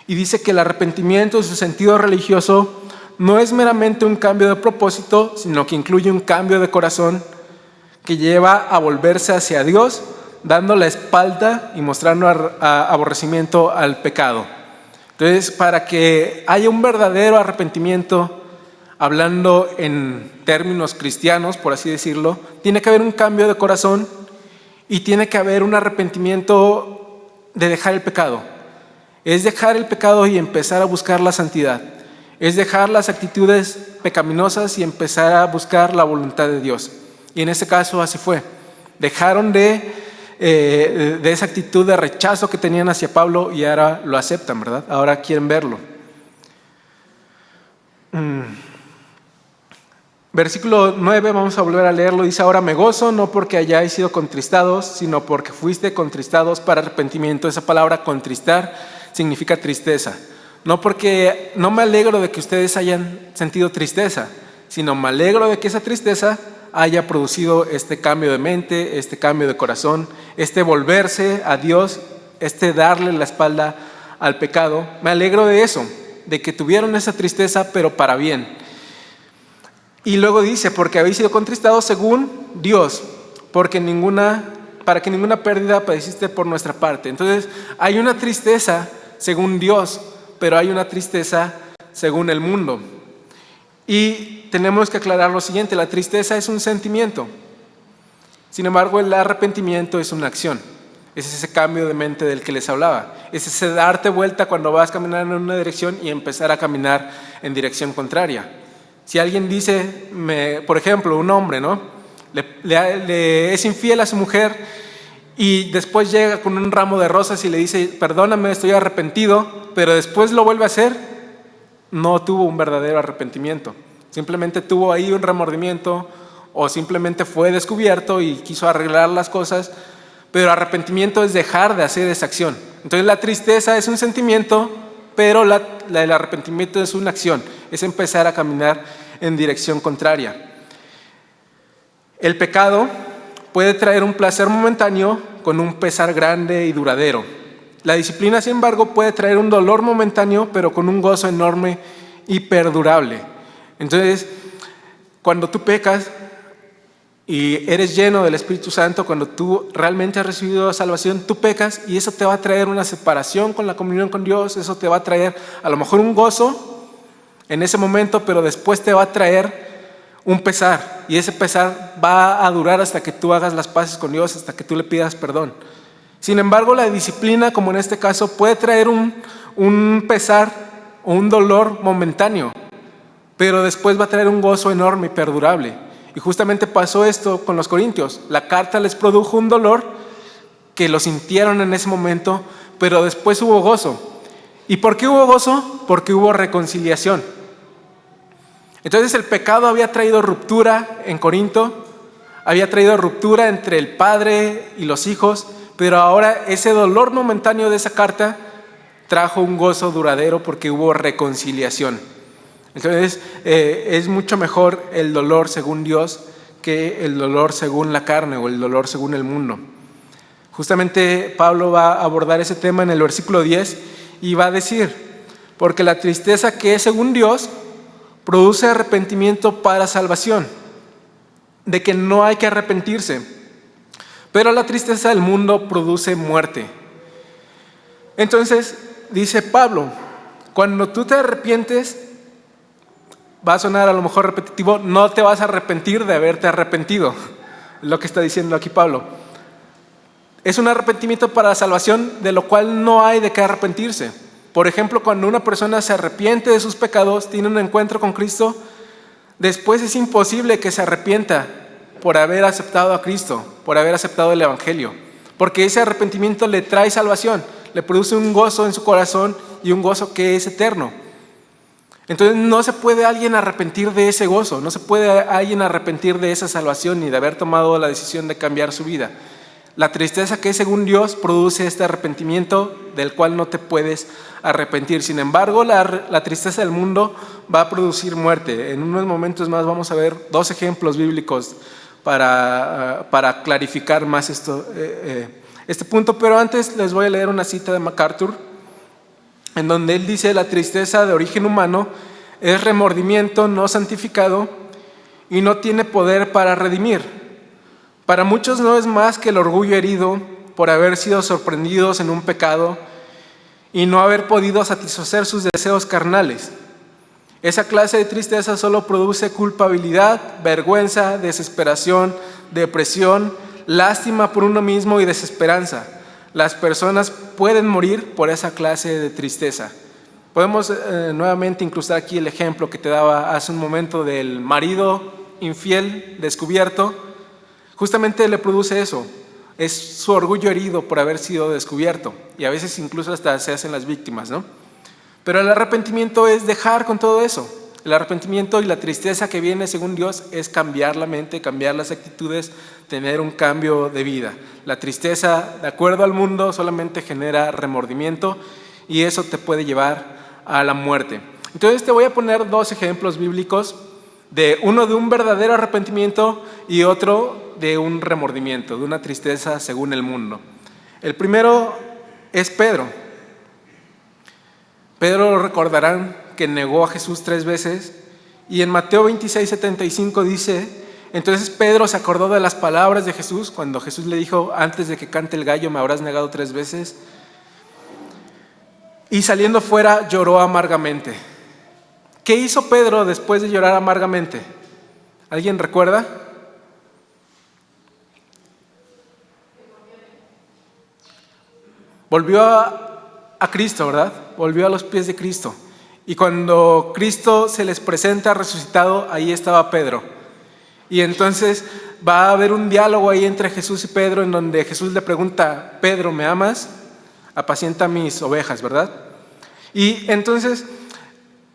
Speaker 1: y dice que el arrepentimiento en su sentido religioso no es meramente un cambio de propósito, sino que incluye un cambio de corazón que lleva a volverse hacia Dios, dando la espalda y mostrando aborrecimiento al pecado. Entonces, para que haya un verdadero arrepentimiento, hablando en términos cristianos, por así decirlo, tiene que haber un cambio de corazón y tiene que haber un arrepentimiento de dejar el pecado. Es dejar el pecado y empezar a buscar la santidad. Es dejar las actitudes pecaminosas y empezar a buscar la voluntad de Dios. Y en este caso así fue. Dejaron de esa actitud de rechazo que tenían hacia Pablo y ahora lo aceptan, ¿verdad? Ahora quieren verlo. Versículo 9, vamos a volver a leerlo. Dice: ahora me gozo, no porque hayáis sido contristados, sino porque fuiste contristados para arrepentimiento. Esa palabra contristar significa tristeza. No porque no me alegro de que ustedes hayan sentido tristeza, sino me alegro de que esa tristeza haya producido este cambio de mente, este cambio de corazón, este volverse a Dios, este darle la espalda al pecado. Me alegro de eso, de que tuvieron esa tristeza, pero para bien. Y luego dice: porque habéis sido contristados según Dios, para que ninguna pérdida padeciste por nuestra parte. Entonces hay una tristeza según Dios, pero hay una tristeza según el mundo. Y tenemos que aclarar lo siguiente: la tristeza es un sentimiento. Sin embargo, el arrepentimiento es una acción. Es ese cambio de mente del que les hablaba. Es ese darte vuelta cuando vas caminando en una dirección y empezar a caminar en dirección contraria. Si alguien dice, por ejemplo, un hombre, ¿no? Le es infiel a su mujer y después llega con un ramo de rosas y le dice, perdóname, estoy arrepentido, pero después lo vuelve a hacer, no tuvo un verdadero arrepentimiento. Simplemente tuvo ahí un remordimiento o simplemente fue descubierto y quiso arreglar las cosas, pero arrepentimiento es dejar de hacer esa acción. Entonces la tristeza es un sentimiento, pero el arrepentimiento es una acción, es empezar a caminar en dirección contraria. El pecado puede traer un placer momentáneo con un pesar grande y duradero. La disciplina, sin embargo, puede traer un dolor momentáneo, pero con un gozo enorme y perdurable. Entonces, cuando tú pecas y eres lleno del Espíritu Santo, cuando tú realmente has recibido salvación, tú pecas y eso te va a traer una separación con la comunión con Dios, eso te va a traer a lo mejor un gozo en ese momento, pero después te va a traer un pesar, y ese pesar va a durar hasta que tú hagas las paces con Dios, hasta que tú le pidas perdón. Sin embargo, la disciplina, como en este caso, puede traer un pesar o un dolor momentáneo, pero después va a traer un gozo enorme y perdurable. Y justamente pasó esto con los corintios. La carta les produjo un dolor que lo sintieron en ese momento, pero después hubo gozo. ¿Y por qué hubo gozo? Porque hubo reconciliación. Entonces el pecado había traído ruptura en Corinto, había traído ruptura entre el padre y los hijos, pero ahora ese dolor momentáneo de esa carta trajo un gozo duradero porque hubo reconciliación. Entonces es mucho mejor el dolor según Dios que el dolor según la carne o el dolor según el mundo. Justamente Pablo va a abordar ese tema en el versículo 10 y va a decir, porque la tristeza que es según Dios produce arrepentimiento para salvación, de que no hay que arrepentirse, pero la tristeza del mundo produce muerte. Entonces, dice Pablo, cuando tú te arrepientes, va a sonar a lo mejor repetitivo, no te vas a arrepentir de haberte arrepentido, es lo que está diciendo aquí Pablo. Es un arrepentimiento para la salvación, de lo cual no hay de qué arrepentirse. Por ejemplo, cuando una persona se arrepiente de sus pecados, tiene un encuentro con Cristo, después es imposible que se arrepienta por haber aceptado a Cristo, por haber aceptado el Evangelio, porque ese arrepentimiento le trae salvación, le produce un gozo en su corazón y un gozo que es eterno. Entonces no se puede alguien arrepentir de ese gozo, no se puede alguien arrepentir de esa salvación ni de haber tomado la decisión de cambiar su vida. La tristeza que es según Dios produce este arrepentimiento del cual no te puedes arrepentir. Sin embargo, la tristeza del mundo va a producir muerte. En unos momentos más vamos a ver 2 ejemplos bíblicos para clarificar más este punto. Pero antes les voy a leer una cita de MacArthur, en donde él dice: la tristeza de origen humano es remordimiento no santificado y no tiene poder para redimir. Para muchos no es más que el orgullo herido por haber sido sorprendidos en un pecado y no haber podido satisfacer sus deseos carnales. Esa clase de tristeza solo produce culpabilidad, vergüenza, desesperación, depresión, lástima por uno mismo y desesperanza. Las personas pueden morir por esa clase de tristeza. Podemos nuevamente incrustar aquí el ejemplo que te daba hace un momento del marido infiel descubierto. Justamente le produce eso, es su orgullo herido por haber sido descubierto, y a veces incluso hasta se hacen las víctimas, ¿no? Pero el arrepentimiento es dejar con todo eso. El arrepentimiento y la tristeza que viene según Dios es cambiar la mente, cambiar las actitudes, tener un cambio de vida. La tristeza, de acuerdo al mundo, solamente genera remordimiento y eso te puede llevar a la muerte. Entonces te voy a poner 2 ejemplos bíblicos, uno de un verdadero arrepentimiento y otro de un remordimiento, de una tristeza según el mundo. El primero es Pedro. Pedro, recordarán que negó a Jesús 3 veces, y en Mateo 26:75 dice: entonces Pedro se acordó de las palabras de Jesús cuando Jesús le dijo: antes de que cante el gallo me habrás negado 3 veces, y saliendo fuera lloró amargamente. ¿Qué hizo Pedro después de llorar amargamente? ¿Alguien recuerda? Volvió a Cristo, ¿verdad? Volvió a los pies de Cristo. Y cuando Cristo se les presenta resucitado, ahí estaba Pedro. Y entonces va a haber un diálogo ahí entre Jesús y Pedro, en donde Jesús le pregunta: Pedro, ¿me amas? Apacienta mis ovejas, ¿verdad? Y entonces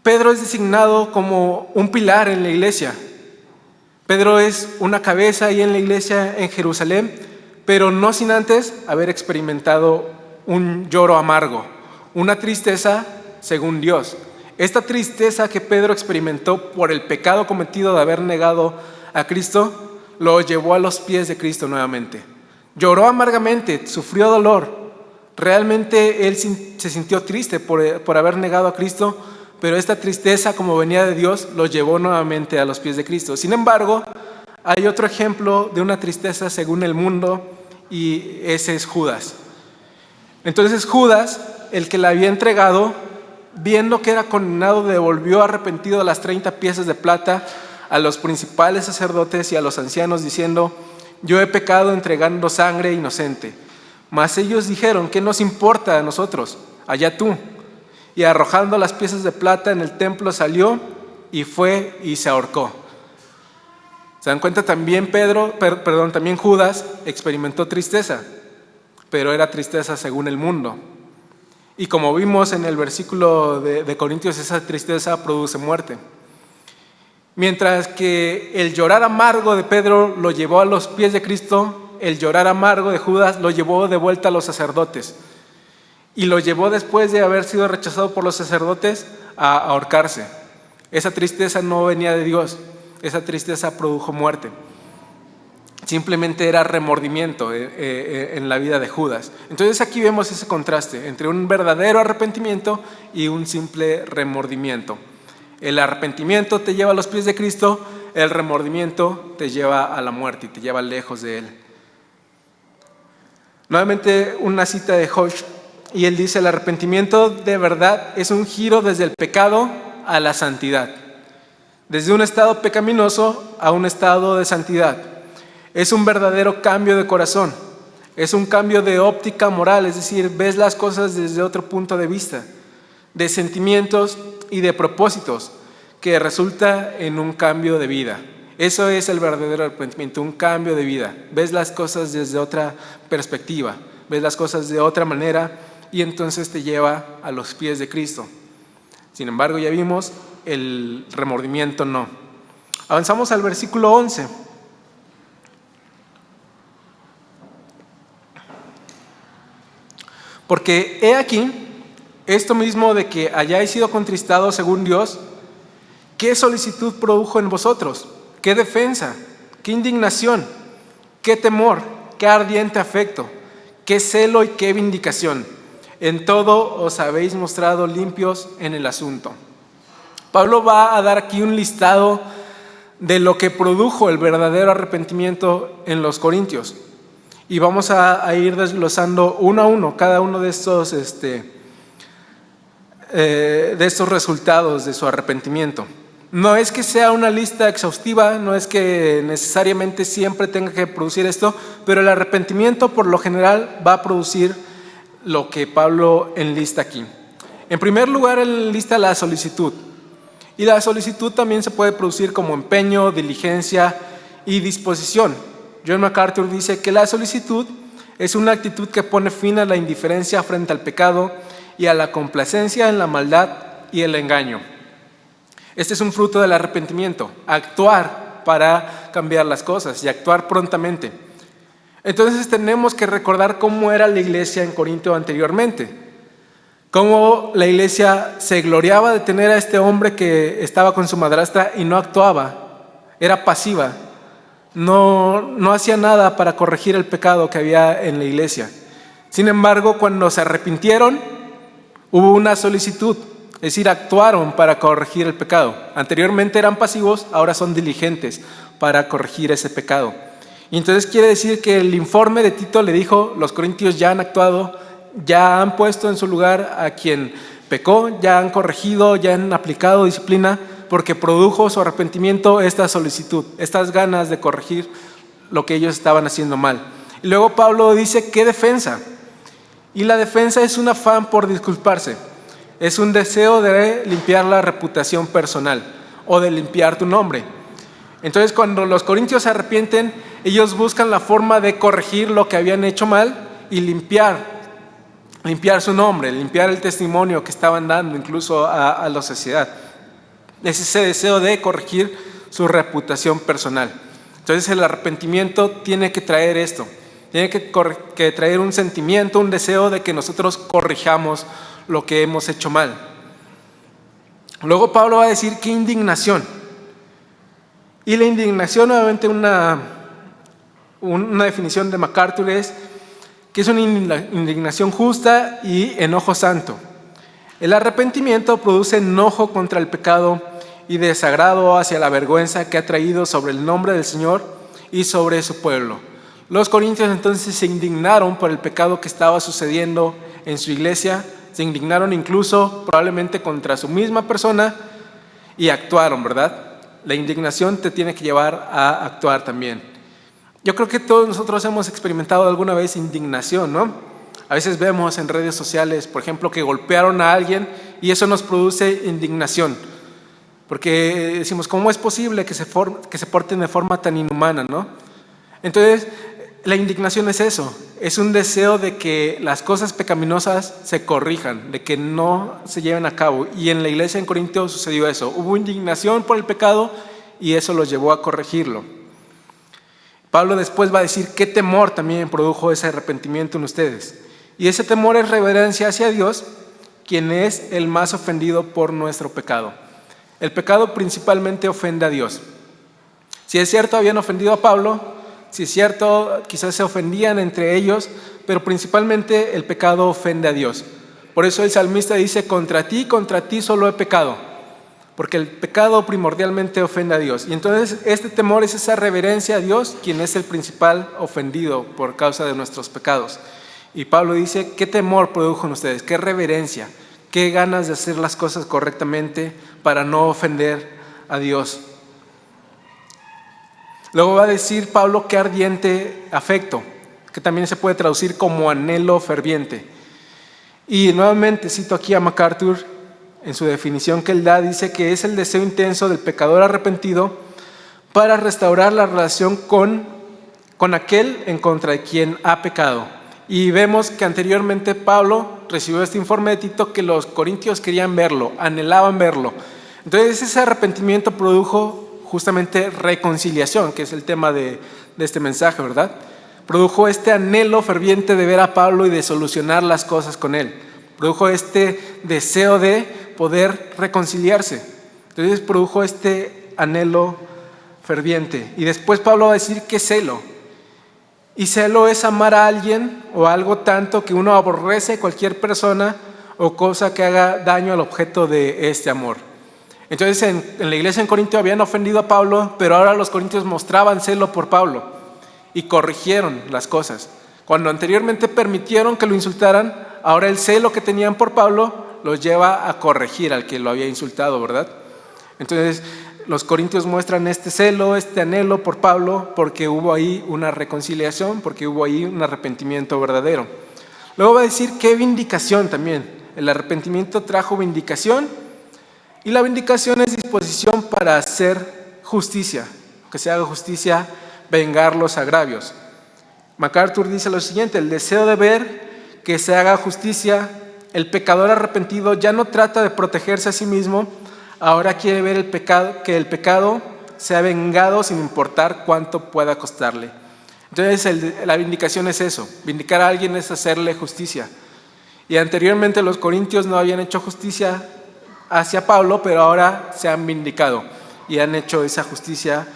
Speaker 1: Pedro es designado como un pilar en la iglesia. Pedro es una cabeza ahí en la iglesia en Jerusalén, pero no sin antes haber experimentado un lloro amargo, una tristeza según Dios. Esta tristeza que Pedro experimentó por el pecado cometido de haber negado a Cristo, lo llevó a los pies de Cristo nuevamente. Lloró amargamente, sufrió dolor. Realmente él se sintió triste por haber negado a Cristo, pero esta tristeza, como venía de Dios, lo llevó nuevamente a los pies de Cristo. Sin embargo, hay otro ejemplo de una tristeza según el mundo, y ese es Judas. Entonces Judas, el que la había entregado, viendo que era condenado, devolvió arrepentido las 30 piezas de plata a los principales sacerdotes y a los ancianos, diciendo: yo he pecado entregando sangre inocente. Mas ellos dijeron: ¿qué nos importa a nosotros? Allá tú. Y arrojando las piezas de plata en el templo, salió y fue y se ahorcó. ¿Se dan cuenta? También también Judas experimentó tristeza, pero era tristeza según el mundo. Y como vimos en el versículo de Corintios, esa tristeza produce muerte. Mientras que el llorar amargo de Pedro lo llevó a los pies de Cristo, el llorar amargo de Judas lo llevó de vuelta a los sacerdotes. Y lo llevó, después de haber sido rechazado por los sacerdotes, a ahorcarse. Esa tristeza no venía de Dios, esa tristeza produjo muerte. Simplemente era remordimiento en la vida de Judas. Entonces aquí vemos ese contraste entre un verdadero arrepentimiento y un simple remordimiento. El arrepentimiento te lleva a los pies de Cristo, el remordimiento te lleva a la muerte y te lleva lejos de Él. Nuevamente una cita de Hodge, y él dice: el arrepentimiento de verdad es un giro desde el pecado a la santidad, desde un estado pecaminoso a un estado de santidad. Es un verdadero cambio de corazón, es un cambio de óptica moral, es decir, ves las cosas desde otro punto de vista, de sentimientos y de propósitos, que resulta en un cambio de vida. Eso es el verdadero arrepentimiento, un cambio de vida. Ves las cosas desde otra perspectiva, ves las cosas de otra manera, y entonces te lleva a los pies de Cristo. Sin embargo, ya vimos, el remordimiento no. Avanzamos al versículo 11. Porque he aquí, esto mismo de que hayáis sido contristados según Dios, ¿qué solicitud produjo en vosotros? ¿Qué defensa? ¿Qué indignación? ¿Qué temor? ¿Qué ardiente afecto? ¿Qué celo y qué vindicación? En todo os habéis mostrado limpios en el asunto. Pablo va a dar aquí un listado de lo que produjo el verdadero arrepentimiento en los corintios. Y vamos a ir desglosando uno a uno cada uno de estos resultados de su arrepentimiento. No es que sea una lista exhaustiva, no es que necesariamente siempre tenga que producir esto, pero el arrepentimiento por lo general va a producir lo que Pablo enlista aquí. En primer lugar, él enlista la solicitud. Y la solicitud también se puede producir como empeño, diligencia y disposición. John MacArthur dice que la solicitud es una actitud que pone fin a la indiferencia frente al pecado y a la complacencia en la maldad y el engaño. Este es un fruto del arrepentimiento, actuar para cambiar las cosas y actuar prontamente. Entonces tenemos que recordar cómo era la iglesia en Corinto anteriormente, cómo la iglesia se gloriaba de tener a este hombre que estaba con su madrastra y no actuaba, era pasiva, no hacía nada para corregir el pecado que había en la iglesia. Sin embargo, cuando se arrepintieron, hubo una solicitud, es decir, actuaron para corregir el pecado. Anteriormente eran pasivos, ahora son diligentes para corregir ese pecado. Y entonces quiere decir que el informe de Tito le dijo: los corintios ya han actuado, ya han puesto en su lugar a quien pecó, ya han corregido, ya han aplicado disciplina, porque produjo su arrepentimiento esta solicitud, estas ganas de corregir lo que ellos estaban haciendo mal. Y luego Pablo dice: ¿qué defensa? Y la defensa es un afán por disculparse. Es un deseo de limpiar la reputación personal o de limpiar tu nombre. Entonces, cuando los corintios se arrepienten, ellos buscan la forma de corregir lo que habían hecho mal y limpiar su nombre, limpiar el testimonio que estaban dando incluso a la sociedad. Es ese deseo de corregir su reputación personal. Entonces el arrepentimiento tiene que traer esto, tiene que traer un sentimiento, un deseo de que nosotros corrijamos lo que hemos hecho mal. Luego Pablo va a decir que indignación. Y la indignación, nuevamente una definición de MacArthur es que es una indignación justa y enojo santo. El arrepentimiento produce enojo contra el pecado y desagrado hacia la vergüenza que ha traído sobre el nombre del Señor y sobre su pueblo. Los corintios entonces se indignaron por el pecado que estaba sucediendo en su iglesia, se indignaron incluso probablemente contra su misma persona y actuaron, ¿verdad? La indignación te tiene que llevar a actuar también. Yo creo que todos nosotros hemos experimentado alguna vez indignación, ¿no? A veces vemos en redes sociales, por ejemplo, que golpearon a alguien y eso nos produce indignación. Porque decimos, ¿cómo es posible que se porten de forma tan inhumana, ¿no? Entonces, la indignación es eso, es un deseo de que las cosas pecaminosas se corrijan, de que no se lleven a cabo. Y en la iglesia en Corinto sucedió eso, hubo indignación por el pecado y eso los llevó a corregirlo. Pablo después va a decir qué temor también produjo ese arrepentimiento en ustedes. Y ese temor es reverencia hacia Dios, quien es el más ofendido por nuestro pecado. El pecado principalmente ofende a Dios. Si es cierto, habían ofendido a Pablo, si es cierto, quizás se ofendían entre ellos, pero principalmente el pecado ofende a Dios. Por eso el salmista dice, contra ti solo he pecado, porque el pecado primordialmente ofende a Dios. Y entonces este temor es esa reverencia a Dios, quien es el principal ofendido por causa de nuestros pecados. Y Pablo dice, ¿qué temor produjo en ustedes? ¿Qué reverencia? ¿Qué ganas de hacer las cosas correctamente para no ofender a Dios? Luego va a decir Pablo qué ardiente afecto, que también se puede traducir como anhelo ferviente. Y nuevamente cito aquí a MacArthur, en su definición que él da, dice que es el deseo intenso del pecador arrepentido para restaurar la relación con aquel en contra de quien ha pecado. Y vemos que anteriormente Pablo recibió este informe de Tito que los corintios querían verlo, anhelaban verlo. Entonces ese arrepentimiento produjo justamente reconciliación, que es el tema de este mensaje, ¿verdad? Produjo este anhelo ferviente de ver a Pablo y de solucionar las cosas con él. Produjo este deseo de poder reconciliarse. Entonces produjo este anhelo ferviente. Y después Pablo va a decir que celo. Y celo es amar a alguien o algo tanto que uno aborrece cualquier persona o cosa que haga daño al objeto de este amor. Entonces en la iglesia en Corinto habían ofendido a Pablo, pero ahora los corintios mostraban celo por Pablo y corrigieron las cosas. Cuando anteriormente permitieron que lo insultaran, ahora el celo que tenían por Pablo los lleva a corregir al que lo había insultado, ¿verdad? Entonces los corintios muestran este celo, este anhelo por Pablo, porque hubo ahí una reconciliación, porque hubo ahí un arrepentimiento verdadero. Luego va a decir que vindicación también. El arrepentimiento trajo vindicación y la vindicación es disposición para hacer justicia, que se haga justicia, vengar los agravios. MacArthur dice lo siguiente: el deseo de ver que se haga justicia, el pecador arrepentido ya no trata de protegerse a sí mismo, ahora quiere ver que el pecado sea vengado sin importar cuánto pueda costarle. Entonces la vindicación es eso, vindicar a alguien es hacerle justicia. Y anteriormente los corintios no habían hecho justicia hacia Pablo, pero ahora se han vindicado y han hecho esa justicia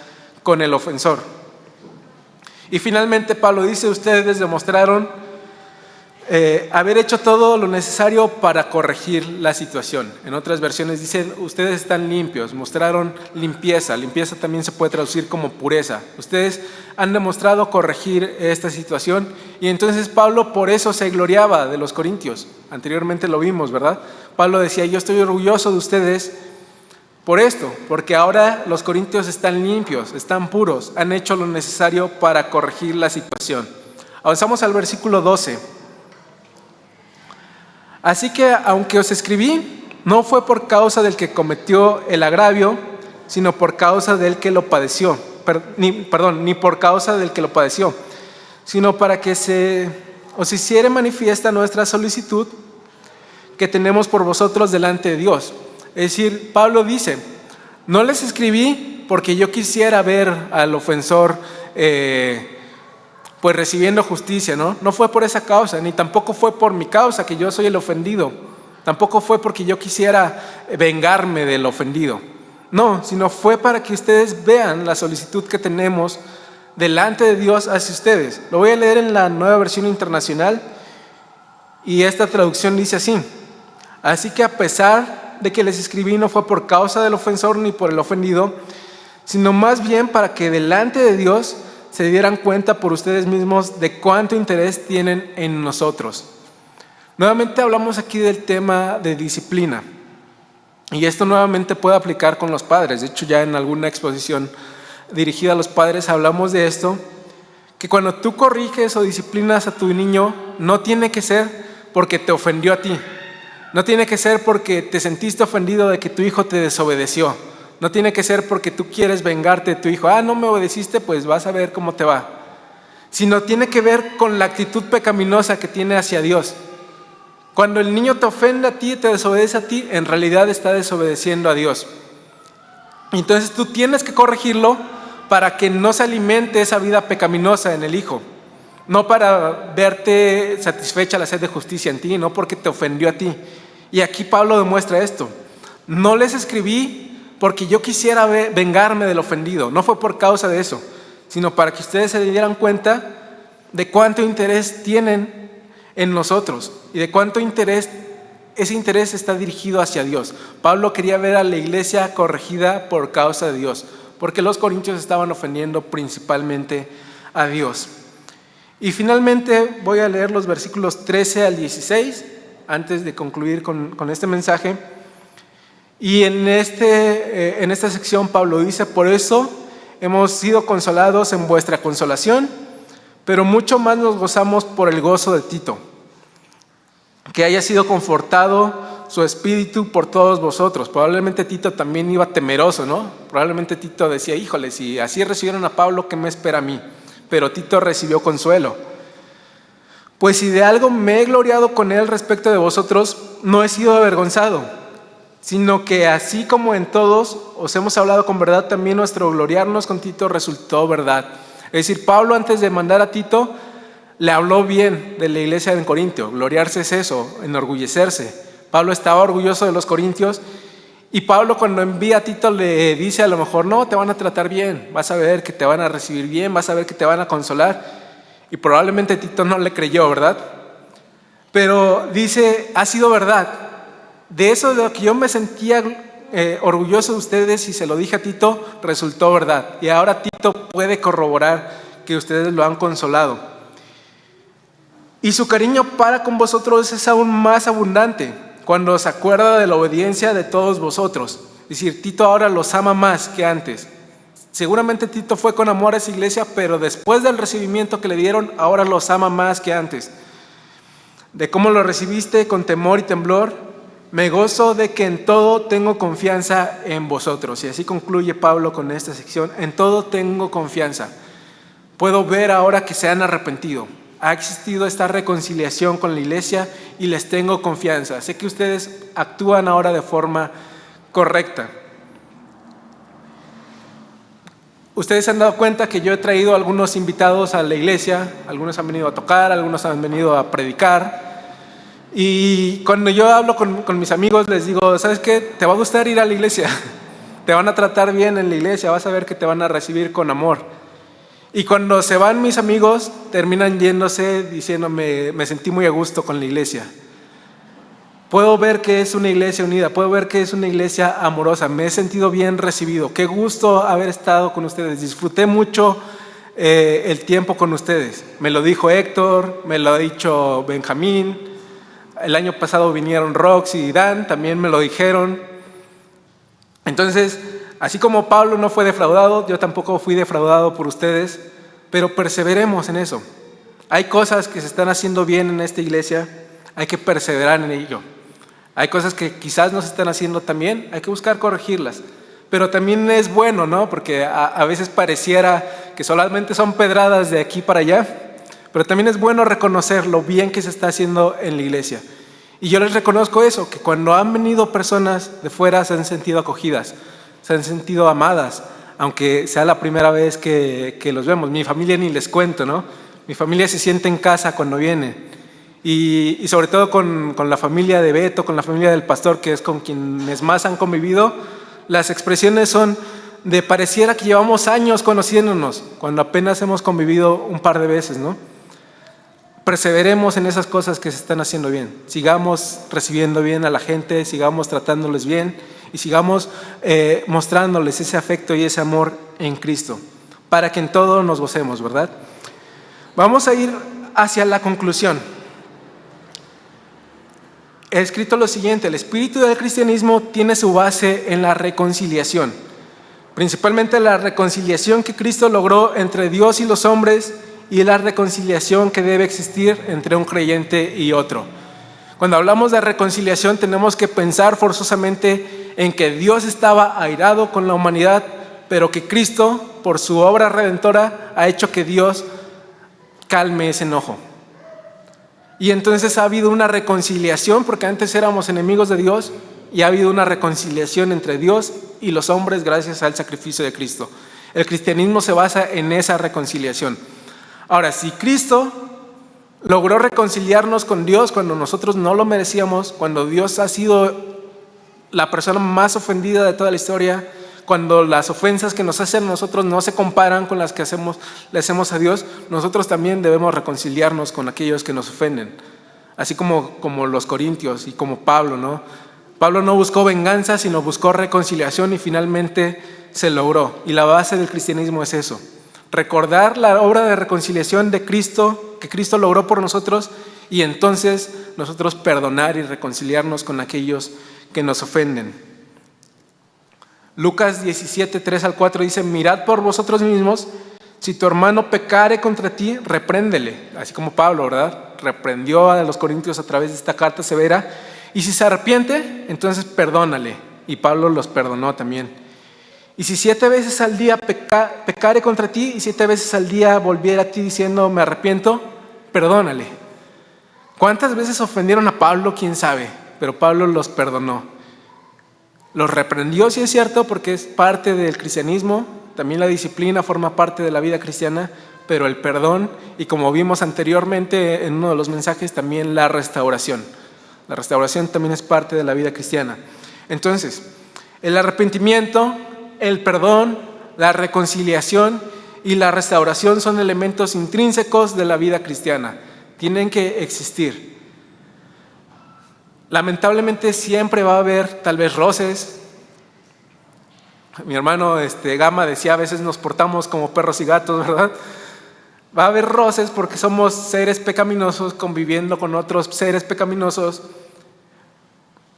Speaker 1: con el ofensor. Y finalmente Pablo dice, ustedes demostraron haber hecho todo lo necesario para corregir la situación. En otras versiones dicen, ustedes están limpios, mostraron limpieza. Limpieza también se puede traducir como pureza. Ustedes han demostrado corregir esta situación y entonces Pablo por eso se gloriaba de los corintios. Anteriormente lo vimos, ¿verdad? Pablo decía, yo estoy orgulloso de ustedes por esto, porque ahora los corintios están limpios, están puros, han hecho lo necesario para corregir la situación. Avanzamos al versículo 12. Así que aunque os escribí, no fue por causa del que cometió el agravio, sino por causa del que lo padeció. Ni por causa del que lo padeció, sino para que os hiciere manifiesta nuestra solicitud que tenemos por vosotros delante de Dios. Es decir, Pablo dice, no les escribí porque yo quisiera ver al ofensor pues recibiendo justicia, ¿no? No fue por esa causa, ni tampoco fue por mi causa, que yo soy el ofendido. Tampoco fue porque yo quisiera vengarme del ofendido. No, sino fue para que ustedes vean la solicitud que tenemos delante de Dios hacia ustedes. Lo voy a leer en la Nueva Versión Internacional y esta traducción dice así: así que a pesar de que les escribí, no fue por causa del ofensor ni por el ofendido, sino más bien para que delante de Dios se dieran cuenta por ustedes mismos de cuánto interés tienen en nosotros. Nuevamente hablamos aquí del tema de disciplina. Y esto nuevamente puede aplicar con los padres. De hecho, ya en alguna exposición dirigida a los padres hablamos de esto, que cuando tú corriges o disciplinas a tu niño, no tiene que ser porque te ofendió a ti. No tiene que ser porque te sentiste ofendido de que tu hijo te desobedeció. No tiene que ser porque tú quieres vengarte de tu hijo. No me obedeciste, pues vas a ver cómo te va. Sino tiene que ver con la actitud pecaminosa que tiene hacia Dios. Cuando el niño te ofende a ti, te desobedece a ti, en realidad está desobedeciendo a Dios. Entonces tú tienes que corregirlo para que no se alimente esa vida pecaminosa en el hijo. No para verte satisfecha la sed de justicia en ti, no porque te ofendió a ti. Y aquí Pablo demuestra esto. No les escribí porque yo quisiera vengarme del ofendido. No fue por causa de eso, sino para que ustedes se dieran cuenta de cuánto interés tienen en nosotros y de cuánto ese interés está dirigido hacia Dios. Pablo quería ver a la iglesia corregida por causa de Dios, porque los corintios estaban ofendiendo principalmente a Dios. Y finalmente voy a leer los versículos 13 al 16 antes de concluir con este mensaje. Y en esta sección Pablo dice: por eso hemos sido consolados en vuestra consolación, pero mucho más nos gozamos por el gozo de Tito, que haya sido confortado su espíritu por todos vosotros. Probablemente Tito también iba temeroso, ¿no? Probablemente Tito decía: híjole, si así recibieron a Pablo, ¿qué me espera a mí? Pero Tito recibió consuelo. Pues si de algo me he gloriado con él respecto de vosotros, no he sido avergonzado, sino que así como en todos os hemos hablado con verdad, también nuestro gloriarnos con Tito resultó verdad. Es decir, Pablo, antes de mandar a Tito, le habló bien de la iglesia en Corintio. Gloriarse es eso, enorgullecerse. Pablo estaba orgulloso de los corintios, y Pablo, cuando envía a Tito, le dice a lo mejor: no, te van a tratar bien, vas a ver que te van a recibir bien, vas a ver que te van a consolar. Y probablemente Tito no le creyó, ¿verdad? Pero dice: ha sido verdad. De eso de lo que yo me sentía orgulloso de ustedes y se lo dije a Tito, resultó verdad. Y ahora Tito puede corroborar que ustedes lo han consolado. Y su cariño para con vosotros es aún más abundante cuando se acuerda de la obediencia de todos vosotros. Es decir, Tito ahora los ama más que antes. Seguramente Tito fue con amor a esa iglesia, pero después del recibimiento que le dieron, ahora los ama más que antes. De cómo lo recibiste con temor y temblor, me gozo de que en todo tengo confianza en vosotros. Y así concluye Pablo con esta sección: en todo tengo confianza. Puedo ver ahora que se han arrepentido. Ha existido esta reconciliación con la iglesia y les tengo confianza. Sé que ustedes actúan ahora de forma correcta. Ustedes se han dado cuenta que yo he traído algunos invitados a la iglesia. Algunos han venido a tocar, algunos han venido a predicar. Y cuando yo hablo con mis amigos, les digo: ¿sabes qué? Te va a gustar ir a la iglesia. Te van a tratar bien en la iglesia, vas a ver que te van a recibir con amor. Y cuando se van mis amigos, terminan yéndose diciéndome: me sentí muy a gusto con la iglesia. Puedo ver que es una iglesia unida, puedo ver que es una iglesia amorosa, me he sentido bien recibido. Qué gusto haber estado con ustedes, disfruté mucho el tiempo con ustedes. Me lo dijo Héctor, me lo ha dicho Benjamín. El año pasado vinieron Rox y Dan, también me lo dijeron. Entonces, así como Pablo no fue defraudado, yo tampoco fui defraudado por ustedes, pero perseveremos en eso. Hay cosas que se están haciendo bien en esta iglesia, hay que perseverar en ello. Hay cosas que quizás no se están haciendo tan bien, hay que buscar corregirlas. Pero también es bueno, ¿no? Porque a veces pareciera que solamente son pedradas de aquí para allá, pero también es bueno reconocer lo bien que se está haciendo en la iglesia. Y yo les reconozco eso, que cuando han venido personas de fuera se han sentido acogidas, se han sentido amadas, aunque sea la primera vez que los vemos. Mi familia ni les cuento, ¿no? Mi familia se siente en casa cuando viene. Y sobre todo con la familia de Beto, con la familia del pastor, que es con quienes más han convivido, las expresiones son de pareciera que llevamos años conociéndonos, cuando apenas hemos convivido un par de veces, ¿no? Perseveremos en esas cosas que se están haciendo bien. Sigamos recibiendo bien a la gente, sigamos tratándoles bien y sigamos mostrándoles ese afecto y ese amor en Cristo, para que en todo nos gocemos, ¿verdad? Vamos a ir hacia la conclusión. He escrito lo siguiente: el espíritu del cristianismo tiene su base en la reconciliación, principalmente la reconciliación que Cristo logró entre Dios y los hombres y la reconciliación que debe existir entre un creyente y otro. Cuando hablamos de reconciliación tenemos que pensar forzosamente en que Dios estaba airado con la humanidad, pero que Cristo, por su obra redentora, ha hecho que Dios calme ese enojo. Y entonces ha habido una reconciliación, porque antes éramos enemigos de Dios, y ha habido una reconciliación entre Dios y los hombres gracias al sacrificio de Cristo. El cristianismo se basa en esa reconciliación. Ahora, si Cristo logró reconciliarnos con Dios cuando nosotros no lo merecíamos, cuando Dios ha sido la persona más ofendida de toda la historia, cuando las ofensas que nos hacen a nosotros no se comparan con las que le hacemos a Dios, nosotros también debemos reconciliarnos con aquellos que nos ofenden, así como los corintios y como Pablo, ¿no? Pablo no buscó venganza, sino buscó reconciliación y finalmente se logró. Y la base del cristianismo es eso: recordar la obra de reconciliación de Cristo, que Cristo logró por nosotros, y entonces nosotros perdonar y reconciliarnos con aquellos que nos ofenden. Lucas 17, 3-4 dice: mirad por vosotros mismos, si tu hermano pecare contra ti, repréndele. Así como Pablo, ¿verdad? Reprendió a los corintios a través de esta carta severa. Y si se arrepiente, entonces perdónale. Y Pablo los perdonó también. Y si 7 veces al día pecare contra ti y 7 veces al día volviera a ti diciendo me arrepiento, perdónale. ¿Cuántas veces ofendieron a Pablo? Quién sabe, pero Pablo los perdonó. Los reprendió, sí es cierto, porque es parte del cristianismo. También la disciplina forma parte de la vida cristiana, pero el perdón, y como vimos anteriormente en uno de los mensajes, también la restauración. La restauración también es parte de la vida cristiana. Entonces, el arrepentimiento, el perdón, la reconciliación y la restauración son elementos intrínsecos de la vida cristiana. Tienen que existir. Lamentablemente siempre va a haber tal vez roces. Mi hermano Gama decía, a veces nos portamos como perros y gatos, ¿verdad? Va a haber roces porque somos seres pecaminosos conviviendo con otros seres pecaminosos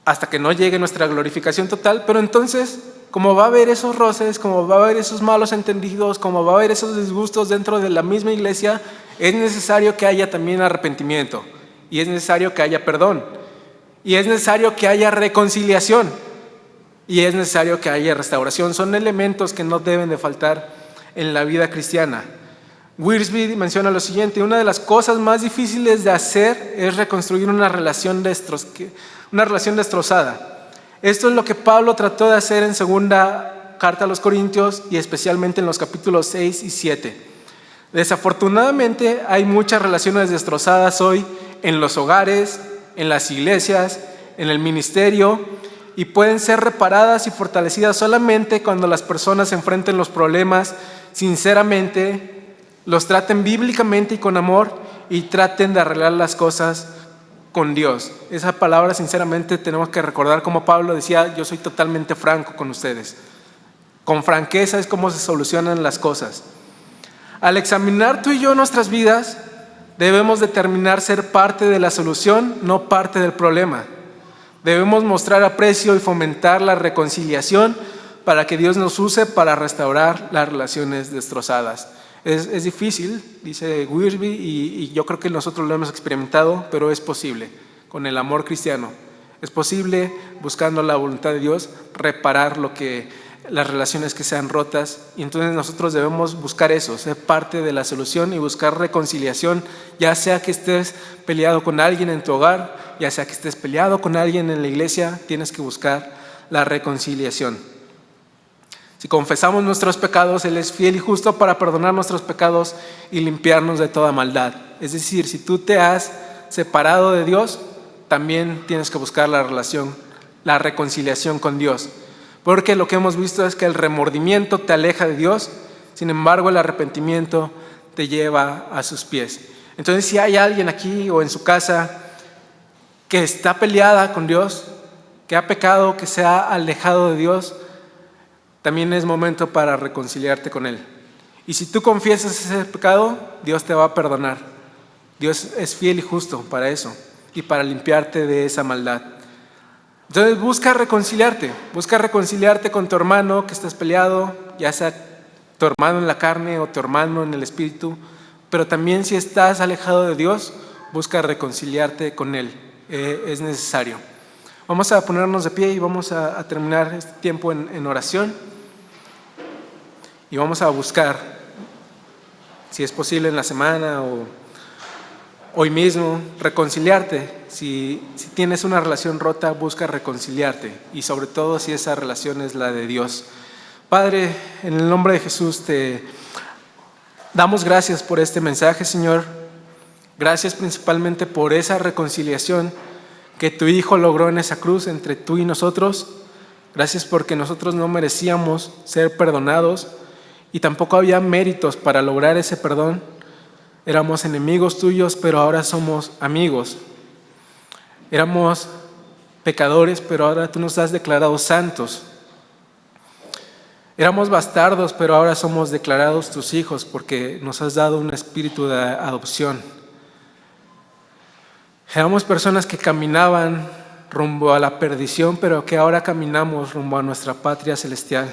Speaker 1: hasta que no llegue nuestra glorificación total. Pero entonces, como va a haber esos roces, como va a haber esos malos entendidos, como va a haber esos disgustos dentro de la misma iglesia, es necesario que haya también arrepentimiento y es necesario que haya perdón. Y es necesario que haya reconciliación y es necesario que haya restauración. Son elementos que no deben de faltar en la vida cristiana. Wiersbe menciona lo siguiente: una de las cosas más difíciles de hacer es reconstruir una relación destrozada. Esto es lo que Pablo trató de hacer en segunda carta a los Corintios y especialmente en los capítulos 6 y 7. Desafortunadamente hay muchas relaciones destrozadas hoy en los hogares, en las iglesias, en el ministerio, y pueden ser reparadas y fortalecidas solamente cuando las personas enfrenten los problemas sinceramente, los traten bíblicamente y con amor y traten de arreglar las cosas con Dios. Esa palabra sinceramente tenemos que recordar, como Pablo decía: yo soy totalmente franco con ustedes. Con franqueza es como se solucionan las cosas. Al examinar tú y yo nuestras vidas, debemos determinar ser parte de la solución, no parte del problema. Debemos mostrar aprecio y fomentar la reconciliación para que Dios nos use para restaurar las relaciones destrozadas. Es difícil, dice Wiersbe, y yo creo que nosotros lo hemos experimentado, pero es posible. con el amor cristiano. Es posible, buscando la voluntad de Dios, reparar las relaciones que sean rotas, y entonces nosotros debemos buscar eso, ser parte de la solución y buscar reconciliación, ya sea que estés peleado con alguien en tu hogar, ya sea que estés peleado con alguien en la iglesia, tienes que buscar la reconciliación. Si confesamos nuestros pecados, Él es fiel y justo para perdonar nuestros pecados y limpiarnos de toda maldad. Es decir, si tú te has separado de Dios, también tienes que buscar la reconciliación con Dios. Porque lo que hemos visto es que el remordimiento te aleja de Dios, sin embargo el arrepentimiento te lleva a sus pies. Entonces, si hay alguien aquí o en su casa que está peleada con Dios, que ha pecado, que se ha alejado de Dios, también es momento para reconciliarte con Él. Y si tú confiesas ese pecado, Dios te va a perdonar. Dios es fiel y justo para eso y para limpiarte de esa maldad. Entonces busca reconciliarte con tu hermano que estás peleado, ya sea tu hermano en la carne o tu hermano en el espíritu, pero también si estás alejado de Dios, busca reconciliarte con Él, es necesario. Vamos a ponernos de pie y vamos a terminar este tiempo en oración, y vamos a buscar, si es posible en la semana o hoy mismo, reconciliarte. Si tienes una relación rota, busca reconciliarte, y sobre todo si esa relación es la de Dios. Padre, en el nombre de Jesús te damos gracias por este mensaje, Señor. Gracias principalmente por esa reconciliación que tu Hijo logró en esa cruz entre tú y nosotros. Gracias porque nosotros no merecíamos ser perdonados y tampoco había méritos para lograr ese perdón. Éramos enemigos tuyos, pero ahora somos amigos. Éramos pecadores, pero ahora tú nos has declarado santos. Éramos bastardos, pero ahora somos declarados tus hijos porque nos has dado un espíritu de adopción. Éramos personas que caminaban rumbo a la perdición, pero que ahora caminamos rumbo a nuestra patria celestial.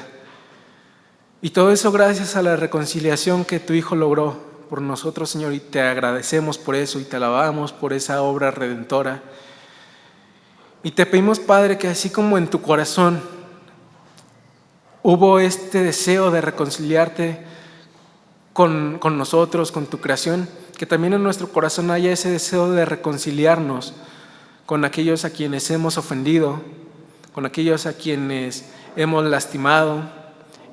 Speaker 1: Y todo eso gracias a la reconciliación que tu Hijo logró por nosotros, Señor, y te agradecemos por eso y te alabamos por esa obra redentora. Y te pedimos, Padre, que así como en tu corazón hubo este deseo de reconciliarte con nosotros, con tu creación, que también en nuestro corazón haya ese deseo de reconciliarnos con aquellos a quienes hemos ofendido, con aquellos a quienes hemos lastimado,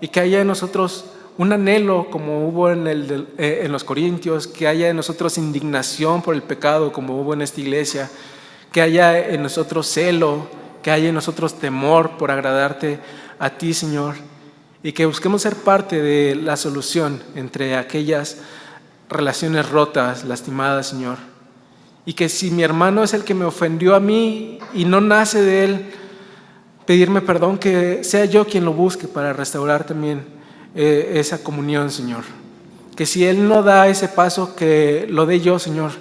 Speaker 1: y que haya en nosotros un anhelo como hubo en los Corintios, que haya en nosotros indignación por el pecado como hubo en esta iglesia, que haya en nosotros celo, que haya en nosotros temor por agradarte a ti, Señor, y que busquemos ser parte de la solución entre aquellas relaciones rotas, lastimadas, Señor. Y que si mi hermano es el que me ofendió a mí y no nace de él pedirme perdón, que sea yo quien lo busque para restaurar también esa comunión, Señor. Que si él no da ese paso, que lo dé yo, Señor.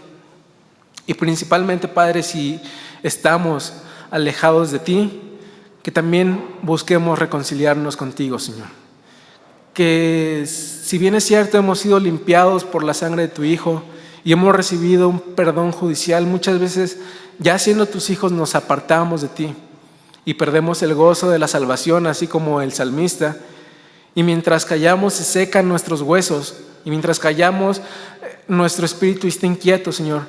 Speaker 1: Y principalmente, Padre, si estamos alejados de ti, que también busquemos reconciliarnos contigo, Señor. Que si bien es cierto, hemos sido limpiados por la sangre de tu Hijo y hemos recibido un perdón judicial, muchas veces, ya siendo tus hijos, nos apartamos de ti y perdemos el gozo de la salvación, así como el salmista. Y mientras callamos se secan nuestros huesos, y mientras callamos nuestro espíritu está inquieto, Señor.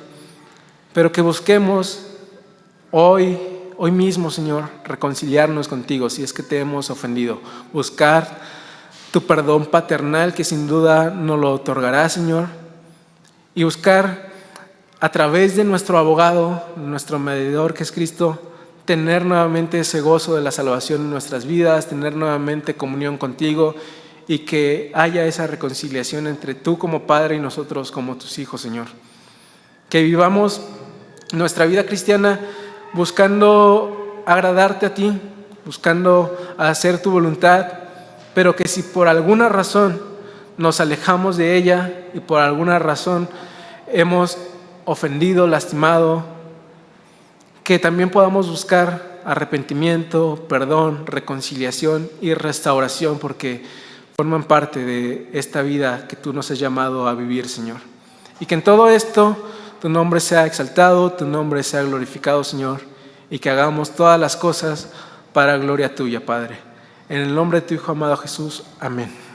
Speaker 1: Pero que busquemos hoy mismo, Señor, reconciliarnos contigo si es que te hemos ofendido. Buscar tu perdón paternal, que sin duda nos lo otorgará, Señor. Y buscar a través de nuestro abogado, nuestro mediador, que es Cristo, tener nuevamente ese gozo de la salvación en nuestras vidas, tener nuevamente comunión contigo, y que haya esa reconciliación entre tú como Padre y nosotros como tus hijos, Señor. Que vivamos nuestra vida cristiana buscando agradarte a ti, buscando hacer tu voluntad, pero que si por alguna razón nos alejamos de ella y por alguna razón hemos ofendido, lastimado, que también podamos buscar arrepentimiento, perdón, reconciliación y restauración, porque forman parte de esta vida que tú nos has llamado a vivir, Señor. Y que en todo esto tu nombre sea exaltado, tu nombre sea glorificado, Señor, y que hagamos todas las cosas para gloria tuya, Padre. En el nombre de tu Hijo amado Jesús, amén.